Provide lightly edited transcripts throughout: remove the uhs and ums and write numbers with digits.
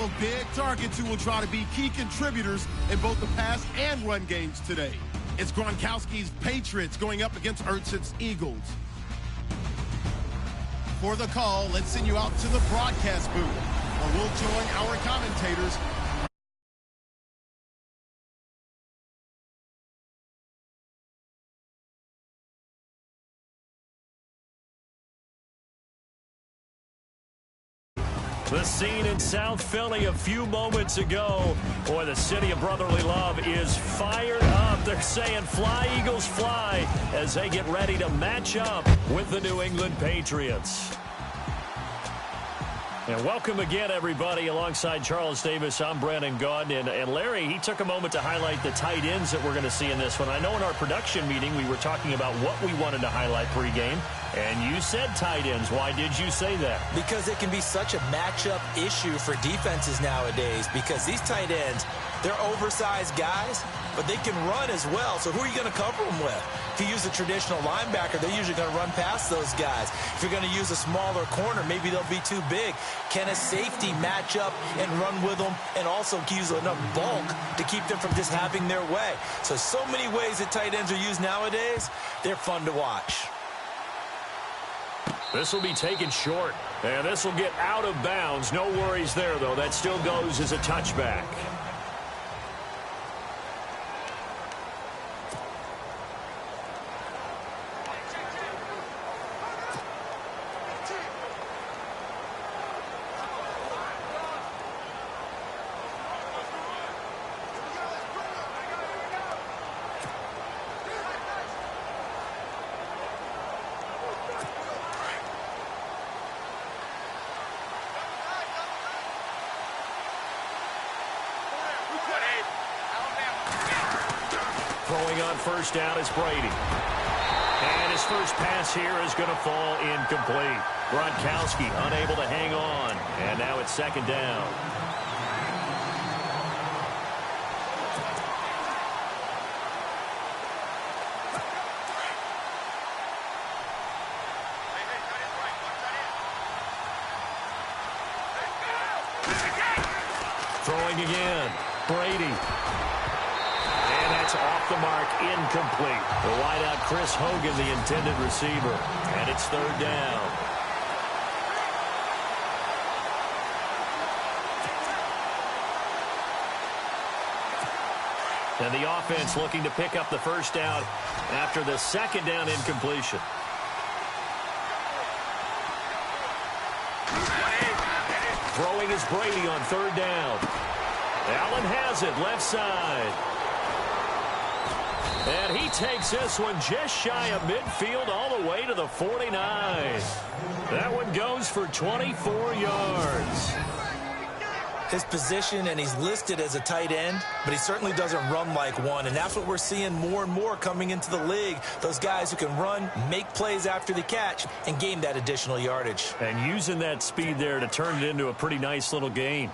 of big targets who will try to be key contributors in both the pass and run games today. It's Gronkowski's Patriots going up against Ertz's Eagles. For the call, let's send you out to the broadcast booth, where we'll join our commentators. The scene in South Philly a few moments ago. Boy, the city of brotherly love is fired up. They're saying fly, Eagles, fly, as they get ready to match up with the New England Patriots. And welcome again, everybody. Alongside Charles Davis, I'm Brandon Gaudin. And Larry, he took a moment to highlight the tight ends that we're going to see in this one. I know in our production meeting we were talking about what we wanted to highlight pregame. And you said tight ends. Why did you say that? Because it can be such a matchup issue for defenses nowadays. Because these tight ends, they're oversized guys, but they can run as well. So who are you going to cover them with? If you use a traditional linebacker, they're usually going to run past those guys. If you're going to use a smaller corner, maybe they'll be too big. Can a safety match up and run with them and also use enough bulk to keep them from just having their way? So many ways that tight ends are used nowadays. They're fun to watch. This will be taken short, and this will get out of bounds. No worries there, though. That still goes as a touchback. Throwing on first down is Brady. And his first pass here is going to fall incomplete. Gronkowski unable to hang on. And now it's second down. Throwing again. Brady. Off the mark, incomplete. The wideout, Chris Hogan, the intended receiver. And it's third down. And the offense looking to pick up the first down after the second down incompletion. Throwing is Brady on third down. Allen has it, left side. And he takes this one just shy of midfield all the way to the 49. That one goes for 24 yards. His position, and he's listed as a tight end, but he certainly doesn't run like one. And that's what we're seeing more and more coming into the league. Those guys who can run, make plays after the catch, and gain that additional yardage. And using that speed there to turn it into a pretty nice little gain.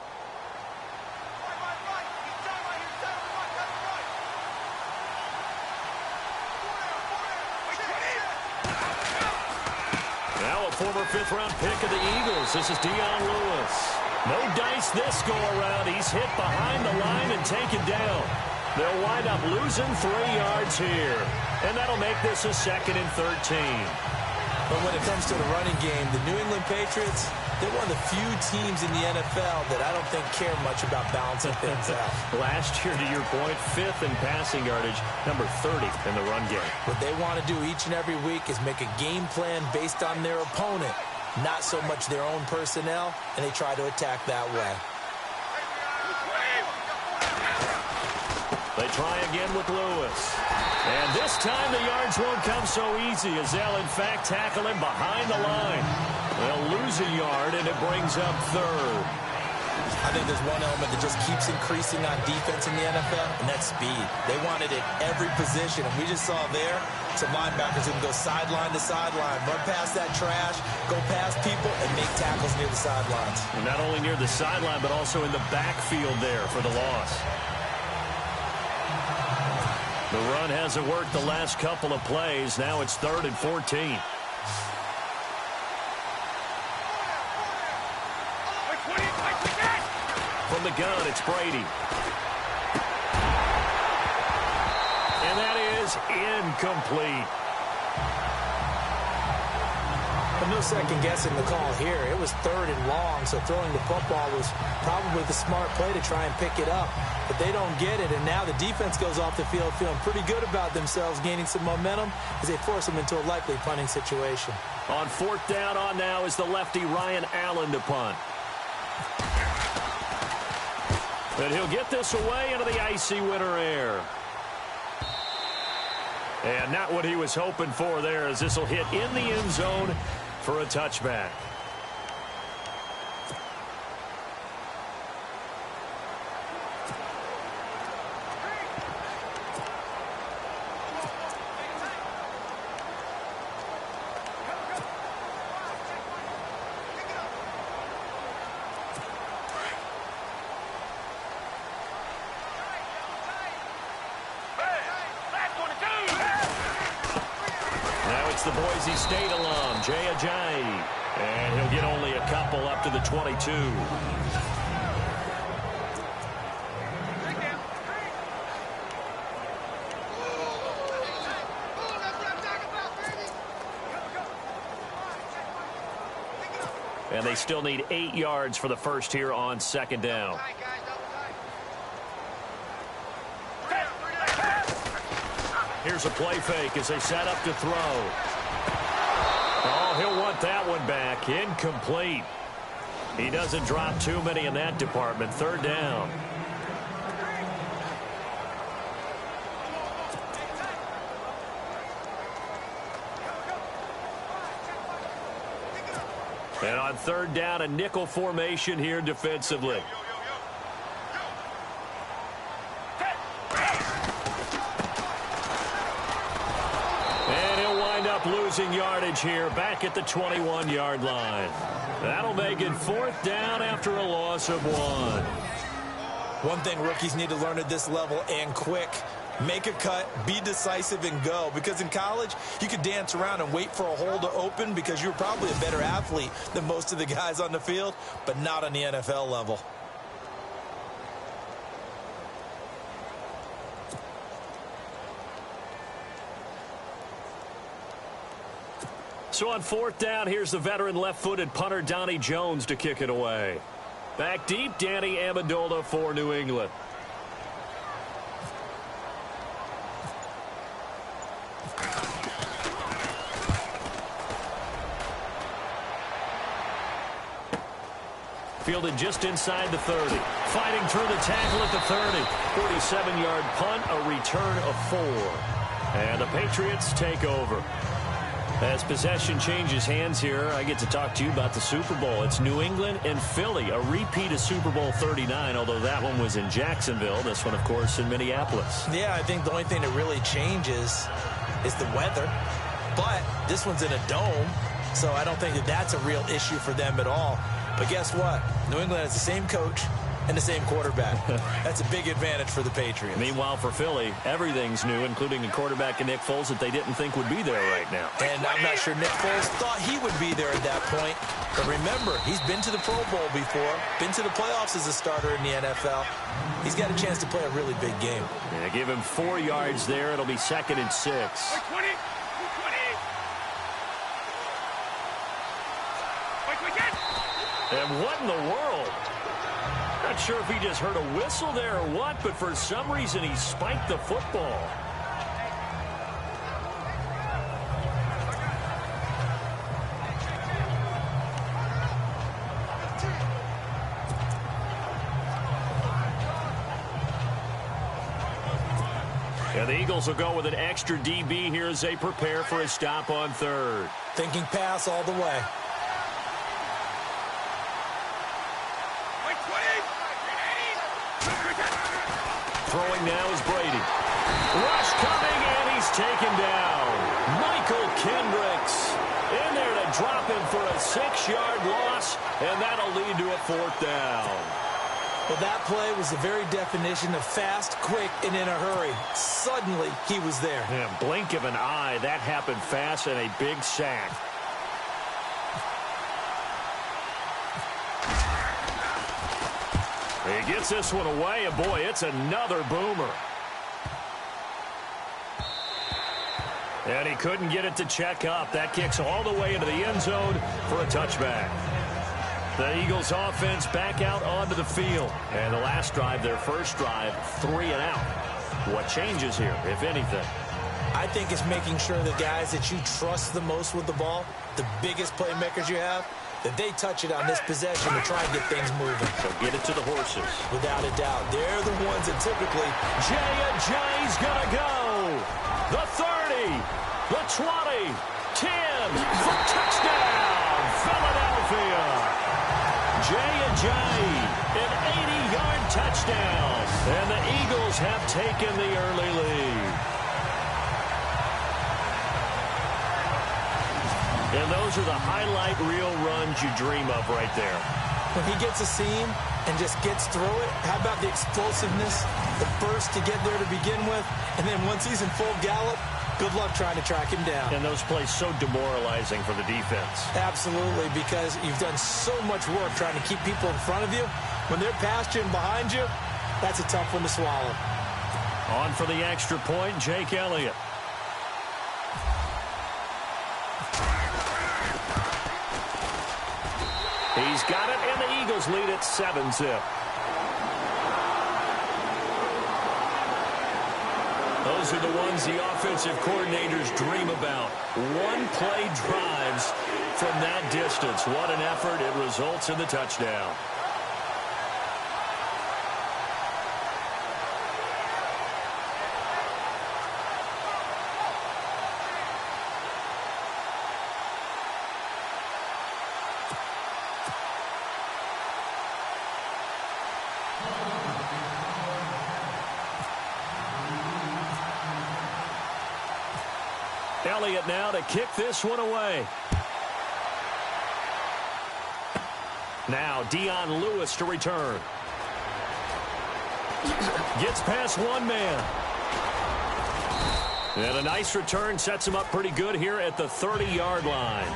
Former fifth-round pick of the Eagles. This is Dion Lewis. No dice this go-around. He's hit behind the line and taken down. They'll wind up losing 3 yards here. And that'll make this a 2nd and 13. But when it comes to the running game, the New England Patriots, they're one of the few teams in the NFL that I don't think care much about balancing things out. Last year, to your point, 5th in passing yardage, number 30 in the run game. What they want to do each and every week is make a game plan based on their opponent, not so much their own personnel, and they try to attack that way. They try again with Lewis. And this time the yards won't come so easy as they'll, in fact, tackle him behind the line. They'll lose a yard, and it brings up third. I think there's one element that just keeps increasing on defense in the NFL, and that's speed. They want it at every position, and we just saw there some linebackers who can go sideline to sideline, run past that trash, go past people, and make tackles near the sidelines. And not only near the sideline, but also in the backfield there for the loss. The run hasn't worked the last couple of plays. Now it's 3rd and 14. From the gun, it's Brady. And that is incomplete. No second guessing the call here. It was 3rd and long, so throwing the football was probably the smart play to try and pick it up. But they don't get it, and now the defense goes off the field feeling pretty good about themselves, gaining some momentum as they force them into a likely punting situation. On 4th down on now is the lefty Ryan Allen to punt. But he'll get this away into the icy winter air. And not what he was hoping for there, as this will hit in the end zone for a touchback. The Boise State alum, Jay Ajayi. And he'll get only a couple up to the 22. And they still need 8 yards for the first here on 2nd down. Here's a play fake as they set up to throw. Oh, he'll want that one back. Incomplete. He doesn't drop too many in that department. 3rd down. And on 3rd down, a nickel formation here defensively. Losing yardage here back at the 21-yard line. That'll make it 4th down after a loss of 1. One thing rookies need to learn at this level, and quick: make a cut, be decisive, and go. Because in college, you could dance around and wait for a hole to open because you're probably a better athlete than most of the guys on the field, but not on the NFL level. So on 4th down, here's the veteran left-footed punter Donnie Jones to kick it away. Back deep, Danny Amendola for New England. Fielded just inside the 30. Fighting through the tackle at the 30. 47-yard punt, a return of 4. And the Patriots take over. As possession changes hands here, I get to talk to you about the Super Bowl. It's New England and Philly, a repeat of Super Bowl 39, although that one was in Jacksonville. This one, of course, in Minneapolis. Yeah, I think the only thing that really changes is the weather. But this one's in a dome, so I don't think that that's a real issue for them at all. But guess what? New England has the same coach and the same quarterback. That's a big advantage for the Patriots. Meanwhile, for Philly, everything's new, including a quarterback in Nick Foles that they didn't think would be there right now. And I'm not sure Nick Foles thought he would be there at that point. But remember, he's been to the Pro Bowl before, been to the playoffs as a starter in the NFL. He's got a chance to play a really big game. Yeah, give him 4 yards there. It'll be 2nd and 6. And what in the world? Not sure if he just heard a whistle there or what, but for some reason he spiked the football. And the Eagles will go with an extra DB here as they prepare for a stop on 3rd. Thinking pass all the way. Throwing now is Brady. Rush coming, and he's taken down. Michael Kendricks in there to drop him for a 6-yard loss, and that'll lead to a 4th down. Well, that play was the very definition of fast, quick, and in a hurry. Suddenly, he was there. Yeah, blink of an eye, that happened fast, and a big sack. He gets this one away, and boy, it's another boomer. And he couldn't get it to check up. That kicks all the way into the end zone for a touchback. The Eagles offense back out onto the field. And the last drive, their first drive, 3 and out. What changes here, if anything? I think it's making sure the guys that you trust the most with the ball, the biggest playmakers you have, that they touch it on this possession to try and get things moving. So get it to the horses. Without a doubt. They're the ones that typically... Jay's going to go. The 30, the 20, 10, for touchdown, Philadelphia. Jay, an 80-yard touchdown. And the Eagles have taken the early lead. And those are the highlight reel runs you dream of right there. When he gets a seam and just gets through it, how about the explosiveness, the burst to get there to begin with, and then once he's in full gallop, good luck trying to track him down. And those plays so demoralizing for the defense. Absolutely, because you've done so much work trying to keep people in front of you. When they're past you and behind you, that's a tough one to swallow. On for the extra point, Jake Elliott. He's got it, and the Eagles lead at 7-zip. Those are the ones the offensive coordinators dream about. One-play drives from that distance. What an effort. It results in the touchdown. Elliott now to kick this one away. Now Dion Lewis to return. Gets past one man. And a nice return sets him up pretty good here at the 30-yard line.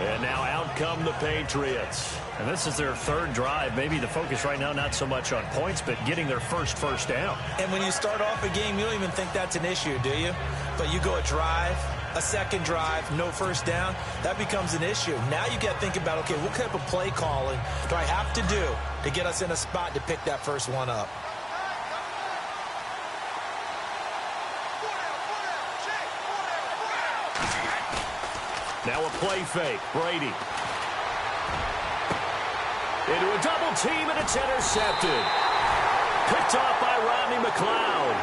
And now out come the Patriots. And this is their third drive. Maybe the focus right now not so much on points, but getting their first down. And when you start off a game, you don't even think that's an issue, do you? But you go a drive, a second drive, no first down, that becomes an issue. Now you got to think about, okay, what type of play calling do I have to do to get us in a spot to pick that first one up? Now a play fake. Brady. Into a double team, and it's intercepted. Picked off by Rodney McLeod.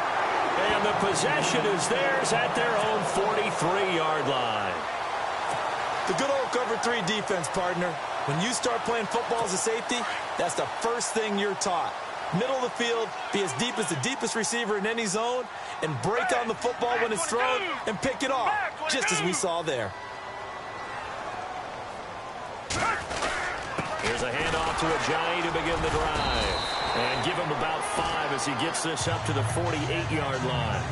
And the possession is theirs at their own 43-yard line. The good old cover 3 defense, partner. When you start playing football as a safety, that's the first thing you're taught. Middle of the field, be as deep as the deepest receiver in any zone, and break on the football when it's thrown and pick it off, just as we saw there. Here's a handoff to Ajayi to begin the drive. And give him about 5 as he gets this up to the 48-yard line.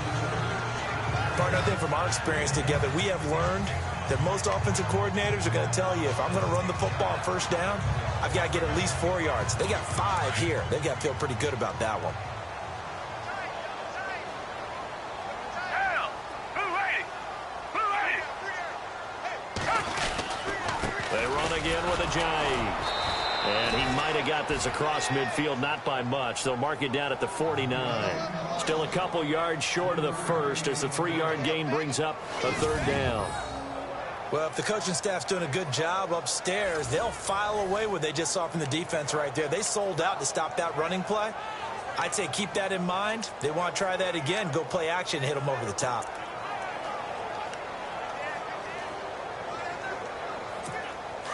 Partner, I think from our experience together, we have learned that most offensive coordinators are going to tell you, if I'm going to run the football on first down, I've got to get at least 4 yards. They got 5 here. They've got to feel pretty good about that one. They run again with Ajayi. And he might have got this across midfield, not by much. They'll mark it down at the 49. Still a couple yards short of the first as the 3-yard gain brings up a third down. Well, if the coaching staff's doing a good job upstairs, they'll file away what they just saw from the defense right there. They sold out to stop that running play. I'd say keep that in mind. They want to try that again, go play action, hit them over the top.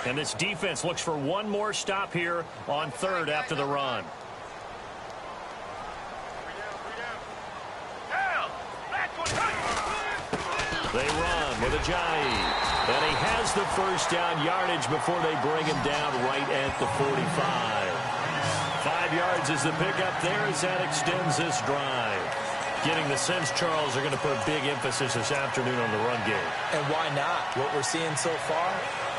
And this defense looks for one more stop here on third after the run. They run with Ajayi. And he has the first down yardage before they bring him down right at the 45. 5 yards is the pickup there as that extends this drive. Getting the sense, Charles, are going to put a big emphasis this afternoon on the run game. And why not? What we're seeing so far,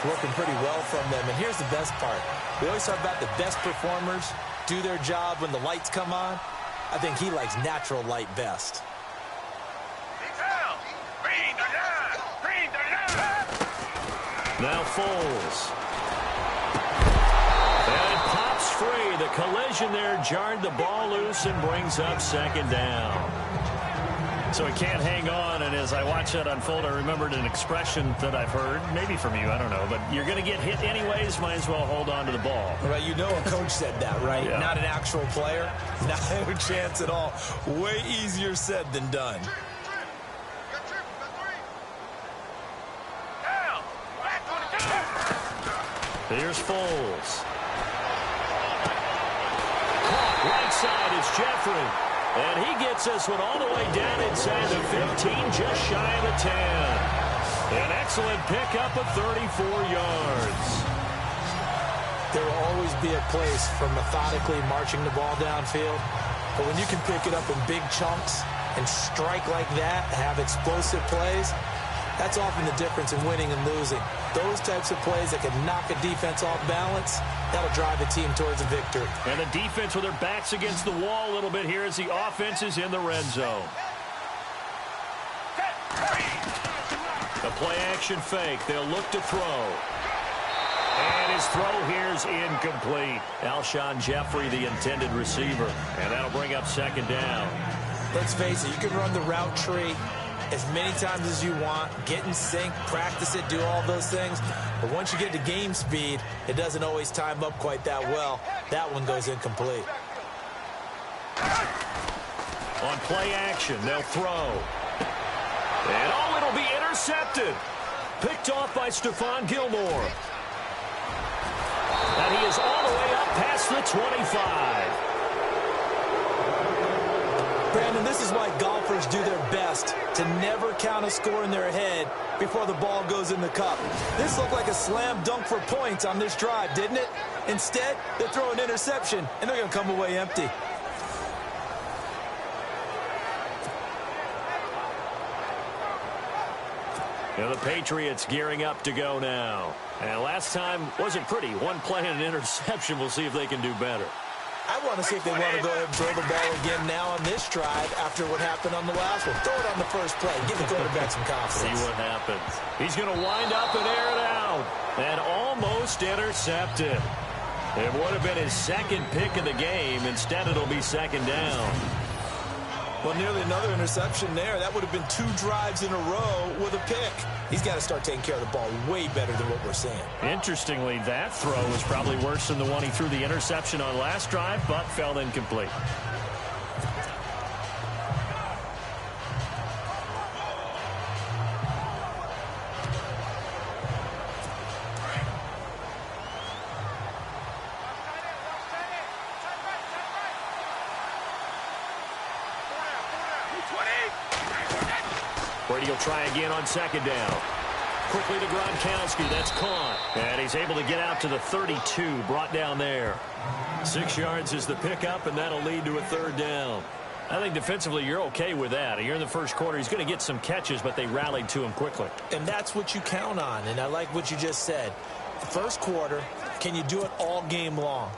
working pretty well from them. And here's the best part. We always talk about the best performers do their job when the lights come on. I think he likes natural light best. Now Foles. And it pops free. The collision there jarred the ball loose and brings up second down. So he can't hang on, and as I watch that unfold, I remembered an expression that I've heard, maybe from you, I don't know, but you're going to get hit anyways, might as well hold on to the ball. Right, you know a coach said that, right? Yeah. Not an actual player. Not a chance at all. Way easier said than done. Here's Foles. Caught right side is Jeffrey. And he gets this one all the way down inside the 15, just shy of the 10. An excellent pickup of 34 yards. There will always be a place for methodically marching the ball downfield. But when you can pick it up in big chunks and strike like that, have explosive plays, that's often the difference in winning and losing. Those types of plays that can knock a defense off balance, that'll drive a team towards a victory. And the defense with their backs against the wall a little bit here as the offense is in the red zone. The play-action fake. They'll look to throw. And his throw here is incomplete. Alshon Jeffrey, the intended receiver. And that'll bring up second down. Let's face it, you can run the route tree as many times as you want, get in sync, practice it, do all those things. But once you get to game speed, it doesn't always time up quite that well. That one goes incomplete. On play action, they'll throw. And oh, it'll be intercepted. Picked off by Stephon Gilmore. And he is all the way up past the 25. Brandon, this is why golfers do their best to never count a score in their head before the ball goes in the cup. This looked like a slam dunk for points on this drive, didn't it? Instead, they throw an interception, and they're going to come away empty. And the Patriots gearing up to go now. And last time wasn't pretty. One play and an interception. We'll see if they can do better. I want to see if they want to go ahead and throw the ball again now on this drive after what happened on the last one. Throw it on the first play. Give the quarterback some confidence. See what happens. He's going to wind up and air it out. And almost intercepted. It would have been his second pick of the game. Instead, it'll be second down. Well, nearly another interception there. That would have been 2 drives in a row with a pick. He's got to start taking care of the ball way better than what we're seeing. Interestingly, that throw was probably worse than the one he threw the interception on last drive, but fell incomplete. Brady will try again on second down. Quickly to Gronkowski. That's caught. And he's able to get out to the 32. Brought down there. 6 yards is the pickup, and that'll lead to a third down. I think defensively you're okay with that. Here in the first quarter, he's going to get some catches, but they rallied to him quickly. And that's what you count on, and I like what you just said. The first quarter, can you do it all game long?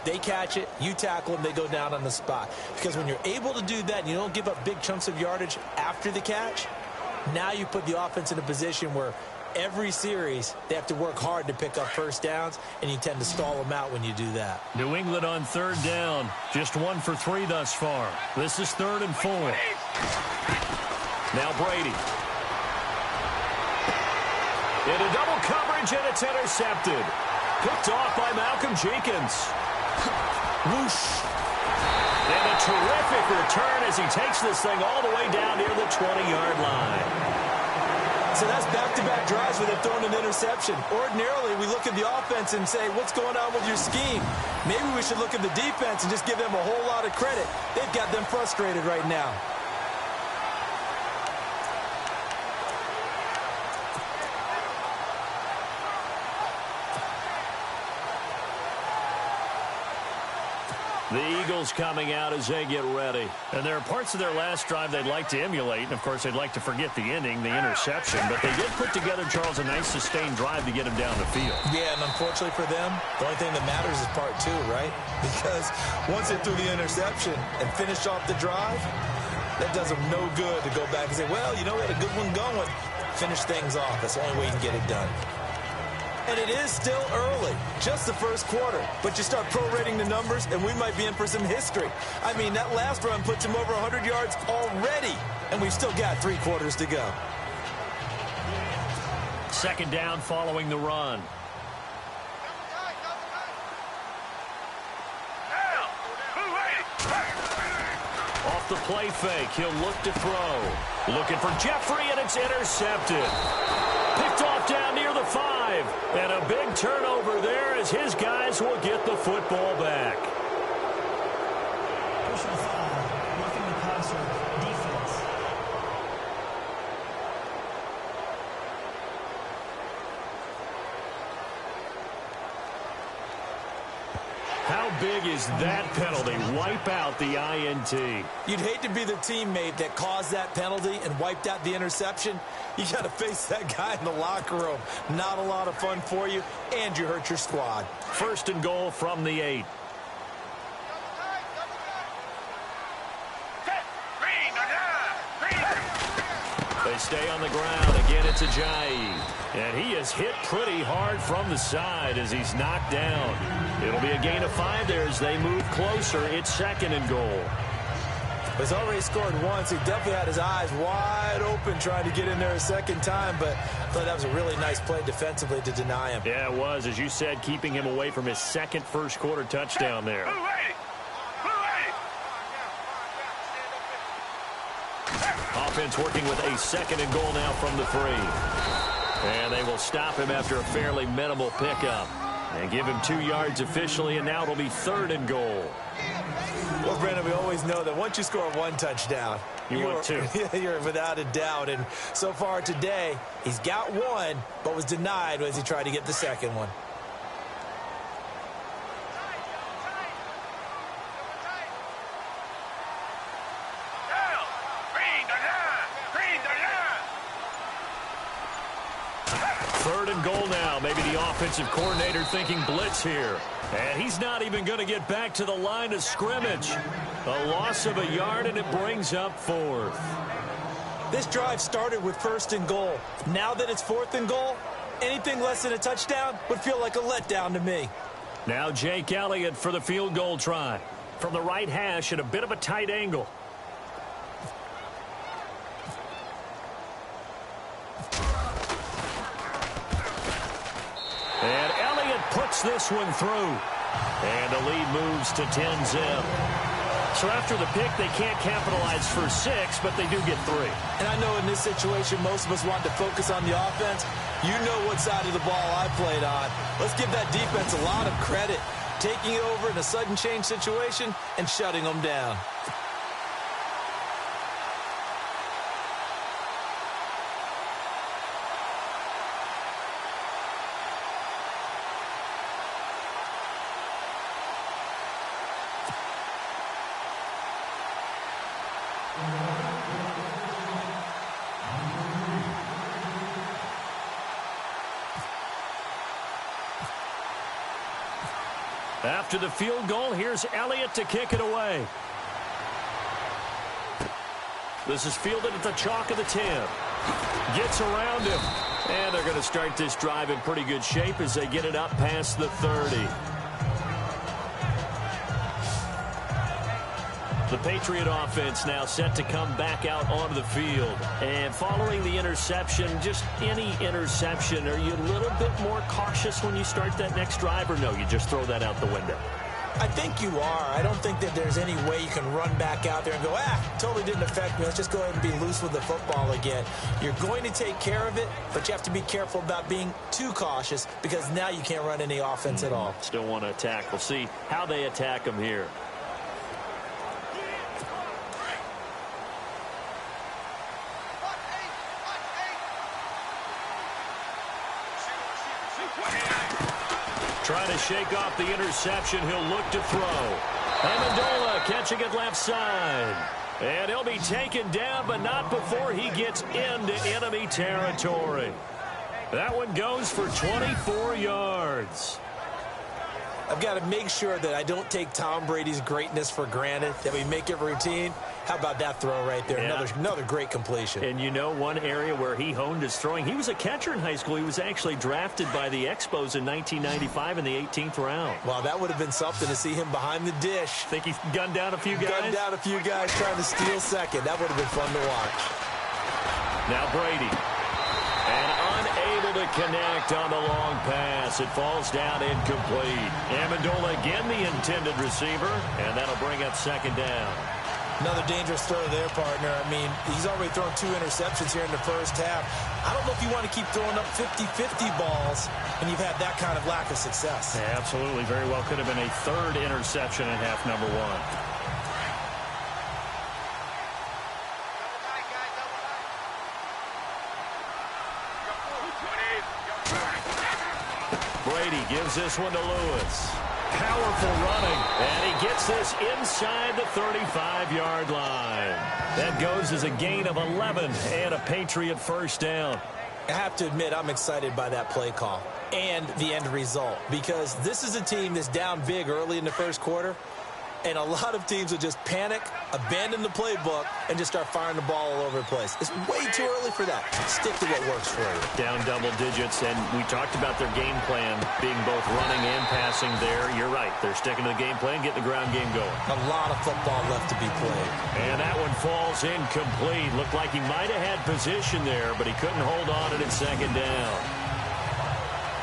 They catch it, you tackle them, they go down on the spot. Because when you're able to do that and you don't give up big chunks of yardage after the catch, now you put the offense in a position where every series they have to work hard to pick up first downs, and you tend to stall them out when you do that. New England on third down. Just 1 for 3 thus far. This is 3rd and 4. Now Brady. Into double coverage, and it's intercepted. Picked off by Malcolm Jenkins. Whoosh. And a terrific return as he takes this thing all the way down near the 20-yard line. So that's back-to-back drives where they've thrown an interception. Ordinarily, we look at the offense and say, what's going on with your scheme? Maybe we should look at the defense and just give them a whole lot of credit. They've got them frustrated right now. The Eagles coming out as they get ready. And there are parts of their last drive they'd like to emulate. And, of course, they'd like to forget the ending, the interception. But they did put together, Charles, a nice sustained drive to get him down the field. Yeah, and unfortunately for them, the only thing that matters is part two, right? Because once they threw the interception and finished off the drive, that does them no good to go back and say, well, you know, we had a good one going. Finish things off. That's the only way you can get it done. And it is still early, just the first quarter. But you start prorating the numbers, and we might be in for some history. I mean, that last run puts him over 100 yards already, and we've still got 3 quarters to go. Second down following the run. Off the play fake, he'll look to throw. Looking for Jeffrey, and it's intercepted. Picked off down near the 5. And a big turnover there as his guys will get the football back. Personal foul, roughing the passer, defense. How big is that penalty? Wipe out the INT. You'd hate to be the teammate that caused that penalty and wiped out the interception. You got to face that guy in the locker room. Not a lot of fun for you, and you hurt your squad. First and goal from the 8. They stay on the ground. Again, it's Ajayi. And he is hit pretty hard from the side as he's knocked down. It'll be a gain of 5 there as they move closer. It's second and goal. He's already scored once. He definitely had his eyes wide open trying to get in there a second time, but I thought that was a really nice play defensively to deny him. Yeah, it was. As you said, keeping him away from his second first-quarter touchdown there. Offense working with a second and goal now from the 3. And they will stop him after a fairly minimal pickup. And give him 2 yards officially, and now it'll be third and goal. Well, Brandon, we always know that once you score 1 touchdown, want 2. You're without a doubt. And so far today, he's got 1, but was denied as he tried to get the second one. Third and goal now. Maybe the offensive coordinator thinking blitz here. And he's not even going to get back to the line of scrimmage. A loss of a yard, and it brings up 4th. This drive started with first and goal. Now that it's 4th and goal, anything less than a touchdown would feel like a letdown to me. Now Jake Elliott for the field goal try. From the right hash at a bit of a tight angle. And Elliott puts this one through. And the lead moves to 10-zip. So after the pick, they can't capitalize for 6, but they do get 3. And I know in this situation, most of us want to focus on the offense. You know what side of the ball I played on. Let's give that defense a lot of credit. Taking it over in a sudden change situation and shutting them down. After the field goal, here's Elliott to kick it away. This is fielded at the chalk of the 10. Gets around him. And they're going to start this drive in pretty good shape as they get it up past the 30. The Patriot offense now set to come back out onto the field. And following the interception, just any interception, are you a little bit more cautious when you start that next drive, or no, you just throw that out the window? I think you are. I don't think that there's any way you can run back out there and go, totally didn't affect me. Let's just go ahead and be loose with the football again. You're going to take care of it, but you have to be careful about being too cautious because now you can't run any offense at all. Still want to attack. We'll see how they attack them here. Trying to shake off the interception. He'll look to throw. Amendola catching it left side. And he'll be taken down, but not before he gets into enemy territory. That one goes for 24 yards. I've got to make sure that I don't take Tom Brady's greatness for granted, that we make it routine. How about that throw right there? Yeah. Another great completion. And you know one area where he honed his throwing, he was a catcher in high school. He was actually drafted by the Expos in 1995 in the 18th round. Wow, that would have been something to see him behind the dish. Think he gunned down a few guys? Gunned down a few guys trying to steal second. That would have been fun to watch. Now Brady. And unable to connect on the long pass. It falls down incomplete. Amendola again the intended receiver, and that'll bring up second down. Another dangerous throw there, partner. I mean, he's already thrown 2 interceptions here in the first half. I don't know if you want to keep throwing up 50-50 balls when you've had that kind of lack of success. Yeah, absolutely. Very well could have been a 3rd interception in half number 1. Brady gives this one to Lewis. Powerful running, and he gets this inside the 35-yard line. That goes as a gain of 11 and a Patriot first down. I have to admit, I'm excited by that play call and the end result, because this is a team that's down big early in the first quarter, and a lot of teams will just panic, abandon the playbook, and just start firing the ball all over the place. It's way too early for that. Stick to what works for you. Down double digits, and we talked about their game plan being both running and passing there. You're right. They're sticking to the game plan, getting the ground game going. A lot of football left to be played. And that one falls incomplete. Looked like he might have had position there, but he couldn't hold on it at second down.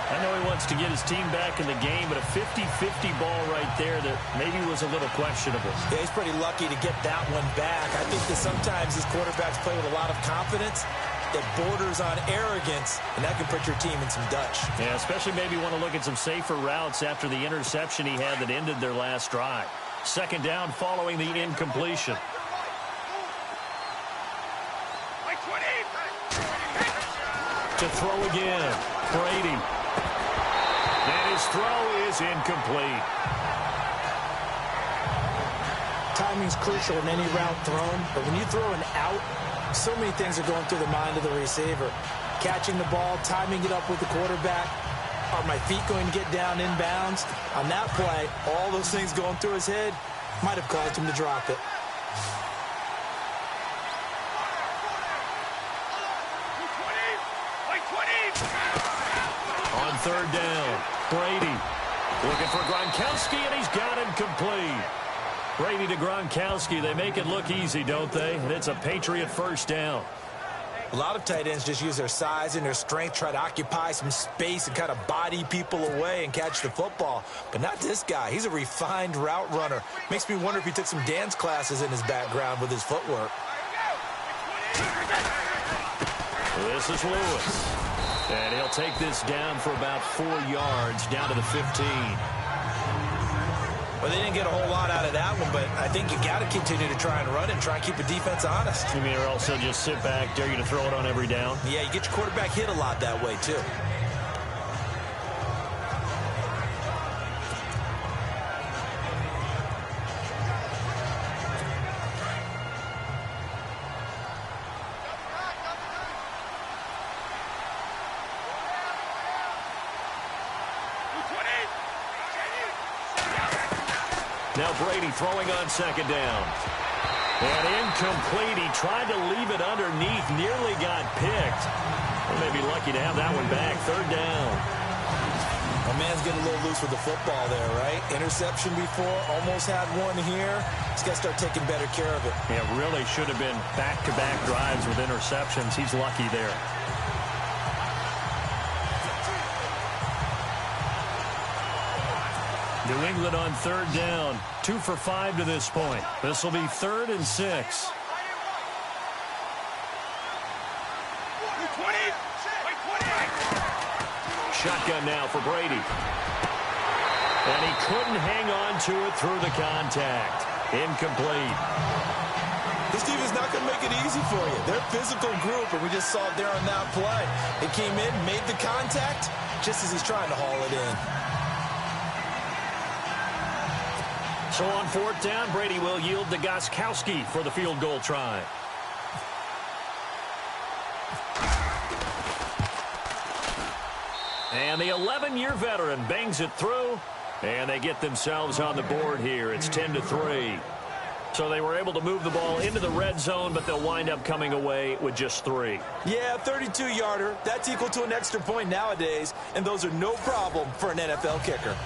I know he wants to get his team back in the game, but a 50-50 ball right there that maybe was a little questionable. Yeah, he's pretty lucky to get that one back. I think that sometimes these quarterbacks play with a lot of confidence that borders on arrogance, and that can put your team in some Dutch. Yeah, especially maybe want to look at some safer routes after the interception he had that ended their last drive. Second down following the incompletion. To throw again, Brady. And his throw is incomplete. Timing's crucial in any route thrown, but when you throw an out, so many things are going through the mind of the receiver. Catching the ball, timing it up with the quarterback. Are my feet going to get down inbounds? On that play, all those things going through his head might have caused him to drop it. On third down, Brady looking for Gronkowski, and he's got him complete. Brady to Gronkowski. They make it look easy, don't they? And it's a Patriot first down. A lot of tight ends just use their size and their strength, try to occupy some space and kind of body people away and catch the football. But not this guy. He's a refined route runner. Makes me wonder if he took some dance classes in his background with his footwork. This is Lewis. And he'll take this down for about 4 yards, down to the 15. Well, they didn't get a whole lot out of that one, but I think you got to continue to try and run and try and keep the defense honest. You mean, or also just sit back, dare you to throw it on every down? Yeah, you get your quarterback hit a lot that way, too. Now Brady throwing on second down. And incomplete. He tried to leave it underneath. Nearly got picked. Well, maybe lucky to have that one back. Third down. My man's getting a little loose with the football there, right? Interception before. Almost had one here. He's got to start taking better care of it. Yeah, really should have been back-to-back drives with interceptions. He's lucky there. New England on third down. 2 for 5 to this point. This will be 3rd and 6. Shotgun now for Brady. And he couldn't hang on to it through the contact. Incomplete. This team is not going to make it easy for you. They're a physical group, and we just saw it there on that play. They came in, made the contact, just as he's trying to haul it in. So on fourth down, Brady will yield to Gostkowski for the field goal try. And the 11-year veteran bangs it through, and they get themselves on the board here. It's 10-3. So they were able to move the ball into the red zone, but they'll wind up coming away with just 3. Yeah, 32-yarder. That's equal to an extra point nowadays, and those are no problem for an NFL kicker.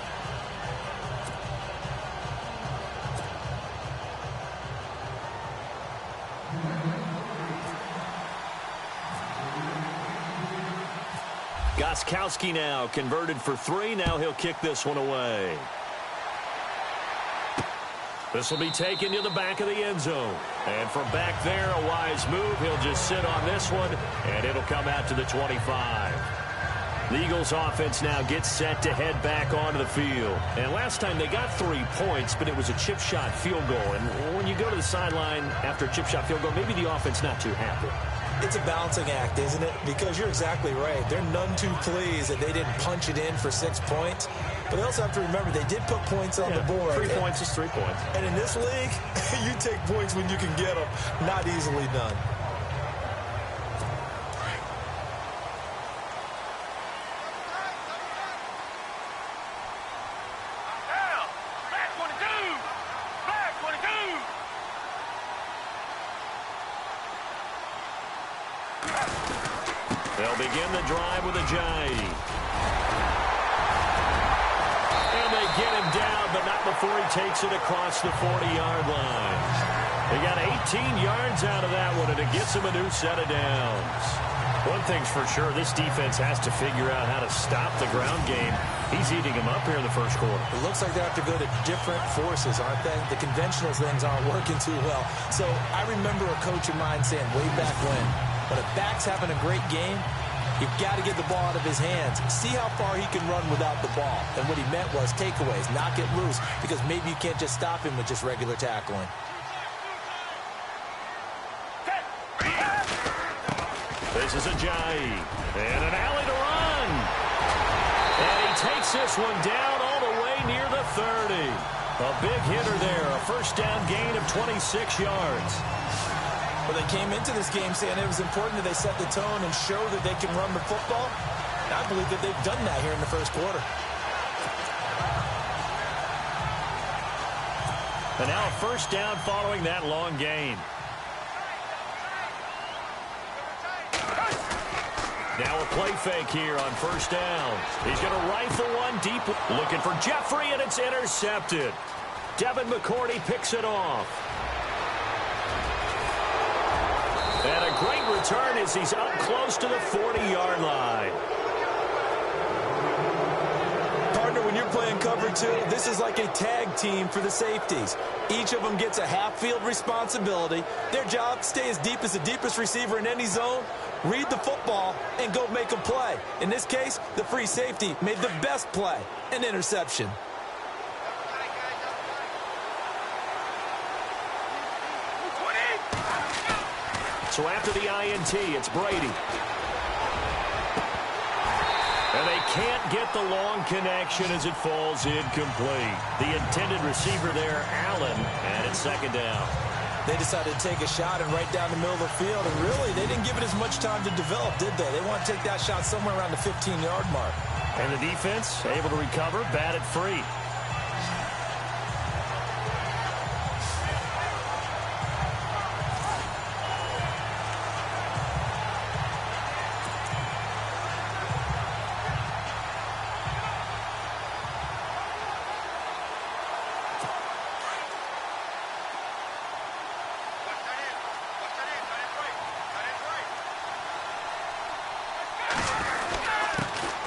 Gostkowski now converted for 3. Now he'll kick this one away. This will be taken to the back of the end zone. And from back there, a wise move. He'll just sit on this one, and it'll come out to the 25. The Eagles offense now gets set to head back onto the field. And last time they got 3 points, but it was a chip shot field goal. And when you go to the sideline after a chip shot field goal, maybe the offense not too happy. It's a balancing act, isn't it? Because you're exactly right. They're none too pleased that they didn't punch it in for 6 points. But they also have to remember they did put points on the board. 3 points is 3 points. And in this league, you take points when you can get them. Not easily done. They'll begin the drive with a Ajayi. And they get him down, but not before he takes it across the 40-yard line. They got 18 yards out of that one, and it gets him a new set of downs. One thing's for sure, this defense has to figure out how to stop the ground game. He's eating him up here in the first quarter. It looks like they have to go to different forces, aren't they? The conventional things aren't working too well. So I remember a coach of mine saying way back when a back's having a great game, you've got to get the ball out of his hands. See how far he can run without the ball. And what he meant was takeaways, knock it loose, because maybe you can't just stop him with just regular tackling. This is Ajayi, and an alley to run. And he takes this one down all the way near the 30. A big hitter there, a first down gain of 26 yards. Well, they came into this game saying it was important that they set the tone and show that they can run the football. And I believe that they've done that here in the first quarter. And now a first down following that long gain. Now a play fake here on first down. He's going to rifle one deep. Looking for Jeffrey, and it's intercepted. Devin McCourty picks it off. And a great return as he's up close to the 40-yard line. Partner, when you're playing cover 2, this is like a tag team for the safeties. Each of them gets a half-field responsibility. Their job, stay as deep as the deepest receiver in any zone, read the football, and go make a play. In this case, the free safety made the best play, an interception. So after the INT, it's Brady. And they can't get the long connection as it falls incomplete. The intended receiver there, Allen, and it's second down. They decided to take a shot and right down the middle of the field, and really, they didn't give it as much time to develop, did they? They want to take that shot somewhere around the 15-yard mark. And the defense able to recover, batted free.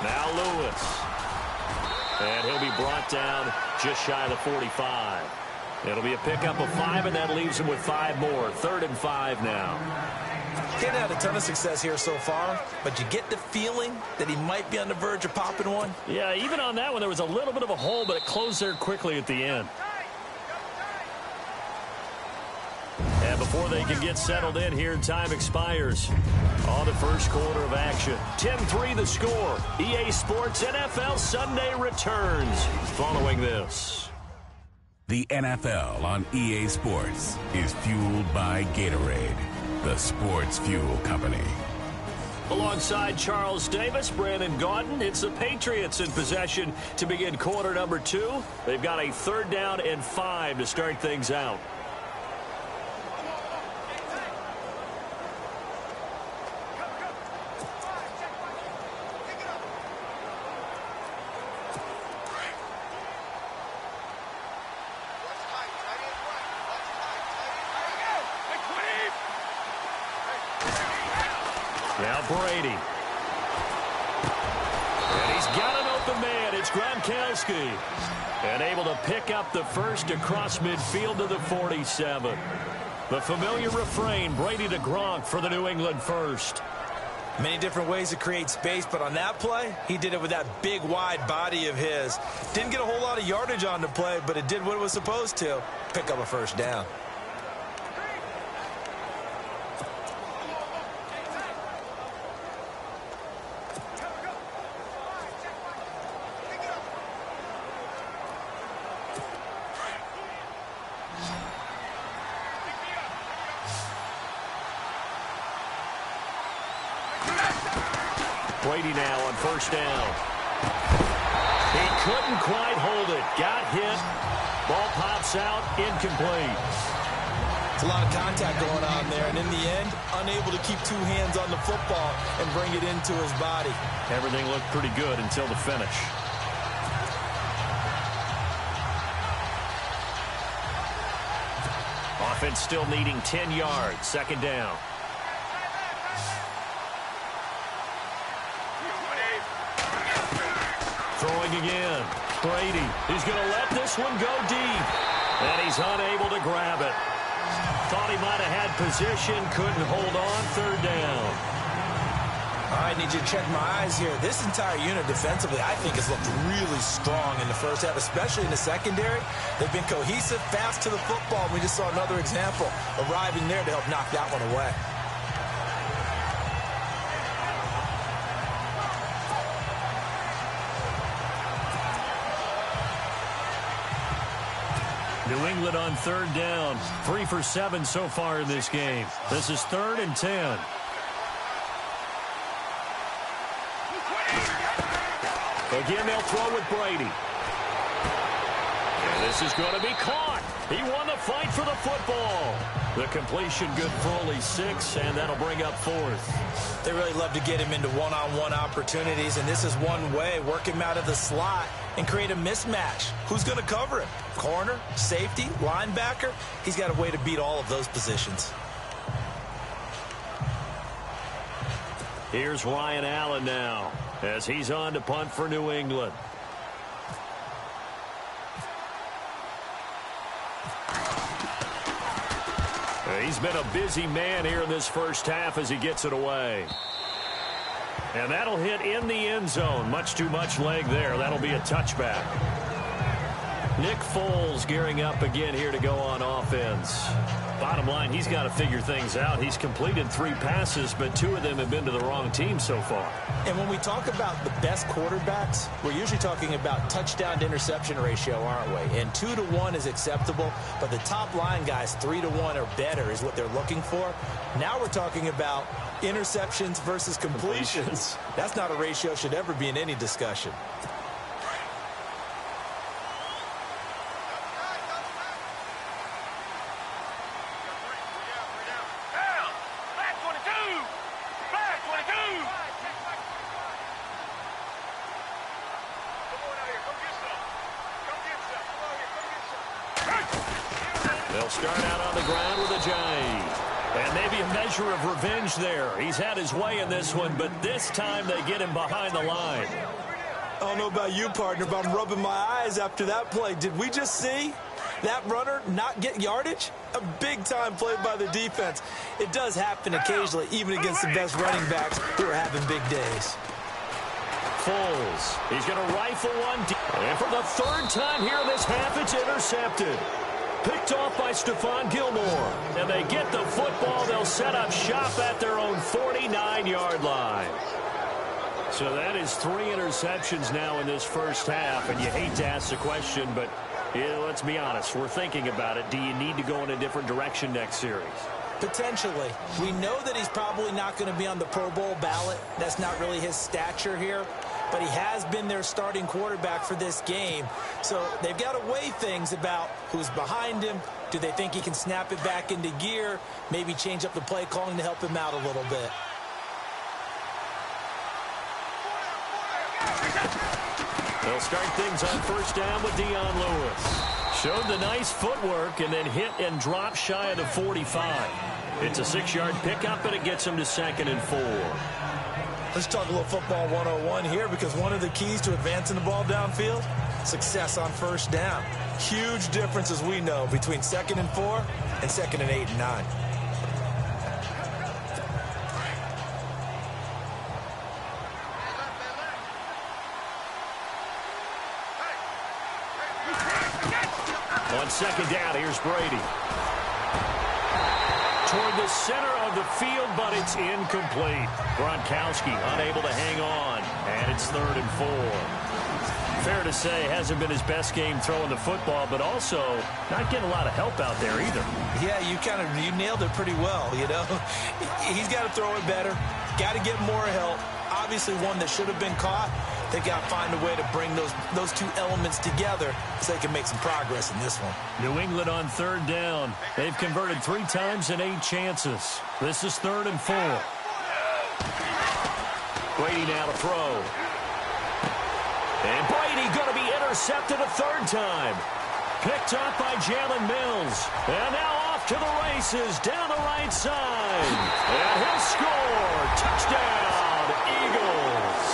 Now Lewis. And he'll be brought down just shy of the 45. It'll be a pickup of 5, and that leaves him with 5 more. 3rd and 5 now. He hadn't had a ton of success here so far, but you get the feeling that he might be on the verge of popping one. Yeah, even on that one, there was a little bit of a hole, but it closed there quickly at the end. And before they can get settled in here, time expires on the first quarter of action. 10-3 the score. EA Sports NFL Sunday returns following this. The NFL on EA Sports is fueled by Gatorade, the sports fuel company. Alongside Charles Davis, Brandon Gaudin, it's the Patriots in possession to begin quarter number 2. They've got a 3rd down and 5 to start things out. Now Brady. And he's got an open man. It's Gronkowski. And able to pick up the first across midfield to the 47. The familiar refrain, Brady to Gronk for the New England first. Many different ways to create space, but on that play, he did it with that big, wide body of his. Didn't get a whole lot of yardage on the play, but it did what it was supposed to. Pick up a first down. Brady now on first down. He couldn't quite hold it. Got hit. Ball pops out. Incomplete. It's a lot of contact going on there, and in the end, unable to keep 2 hands on the football and bring it into his body. Everything looked pretty good until the finish. Offense still needing 10 yards. 2nd down. Throwing again. Brady. He's going to let this one go deep. And he's unable to grab it. Thought he might have had position. Couldn't hold on. 3rd down. I need you to check my eyes here. This entire unit defensively, I think, has looked really strong in the first half, especially in the secondary. They've been cohesive, fast to the football. We just saw another example arriving there to help knock that one away. New England on 3rd down. 3 for 7 so far in this game. This is 3rd and 10. Again, they'll throw with Brady. And this is going to be caught. He won the fight for the football. The completion good for only 6, and that'll bring up 4th. They really love to get him into one-on-one opportunities, and this is one way. Work him out of the slot and create a mismatch. Who's going to cover him? Corner, safety, linebacker? He's got a way to beat all of those positions. Here's Ryan Allen now as he's on to punt for New England. He's been a busy man here in this first half as he gets it away. And that'll hit in the end zone. Much too much leg there. That'll be a touchback. Nick Foles gearing up again here to go on offense. Bottom line, he's got to figure things out. He's completed 3 passes, but 2 of them have been to the wrong team so far. And when we talk about the best quarterbacks, we're usually talking about touchdown to interception ratio, aren't we? And 2 to 1 is acceptable, but the top line guys, 3 to 1 or better is what they're looking for. Now we're talking about interceptions versus completions. That's not a ratio should ever be in any discussion. They'll start out on the ground with a J. And maybe a measure of revenge there. He's had his way in this one, but this time they get him behind the line. I don't know about you, partner, but I'm rubbing my eyes after that play. Did we just see that runner not get yardage? A big-time play by the defense. It does happen occasionally, even against the best running backs who are having big days. Foles. He's going to rifle one deep. And for the 3rd time here in this half, it's intercepted. Picked off by Stephon Gilmore. And they get the football. They'll set up shop at their own 49-yard line. So that is 3 interceptions now in this first half, and you hate to ask the question, but yeah, let's be honest. We're thinking about it. Do you need to go in a different direction next series? Potentially. We know that he's probably not going to be on the Pro Bowl ballot. That's not really his stature here. But he has been their starting quarterback for this game. So they've got to weigh things about who's behind him. Do they think he can snap it back into gear? Maybe change up the play calling to help him out a little bit. They'll start things on first down with Dion Lewis. Showed the nice footwork and then hit and drop shy of the 45. It's a 6-yard pickup, and it gets him to 2nd and 4. Let's talk a little football 101 here, because one of the keys to advancing the ball downfield, success on first down. Huge difference, as we know, between 2nd and 4 and 2nd and 8 and 9. On 2nd down, here's Brady. Toward the center of the field, but it's incomplete. Gronkowski unable to hang on, and it's 3rd and 4. Fair to say, hasn't been his best game throwing the football, but also not getting a lot of help out there either. Yeah, you nailed it pretty well, you know. He's got to throw it better, got to get more help. Obviously one that should have been caught. They got to find a way to bring those two elements together so they can make some progress in this one. New England on 3rd down. They've converted 3 times in 8 chances. This is 3rd and 4. Brady now to throw. And Brady going to be intercepted a 3rd time. Picked up by Jalen Mills. And now off to the races down the right side. And he'll score. Touchdown, Eagles.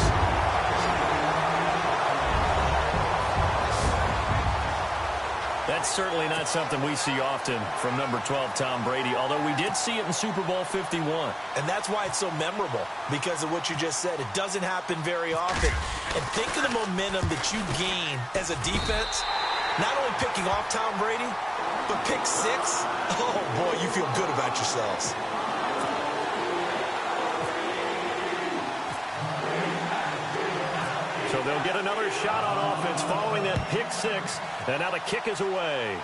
That's certainly not something we see often from number 12, Tom Brady, although we did see it in Super Bowl 51. And that's why it's so memorable, because of what you just said. It doesn't happen very often. And think of the momentum that you gain as a defense, not only picking off Tom Brady, but pick 6. Oh, boy, you feel good about yourselves. So they'll get another shot on offense following that pick 6. And now the kick is away.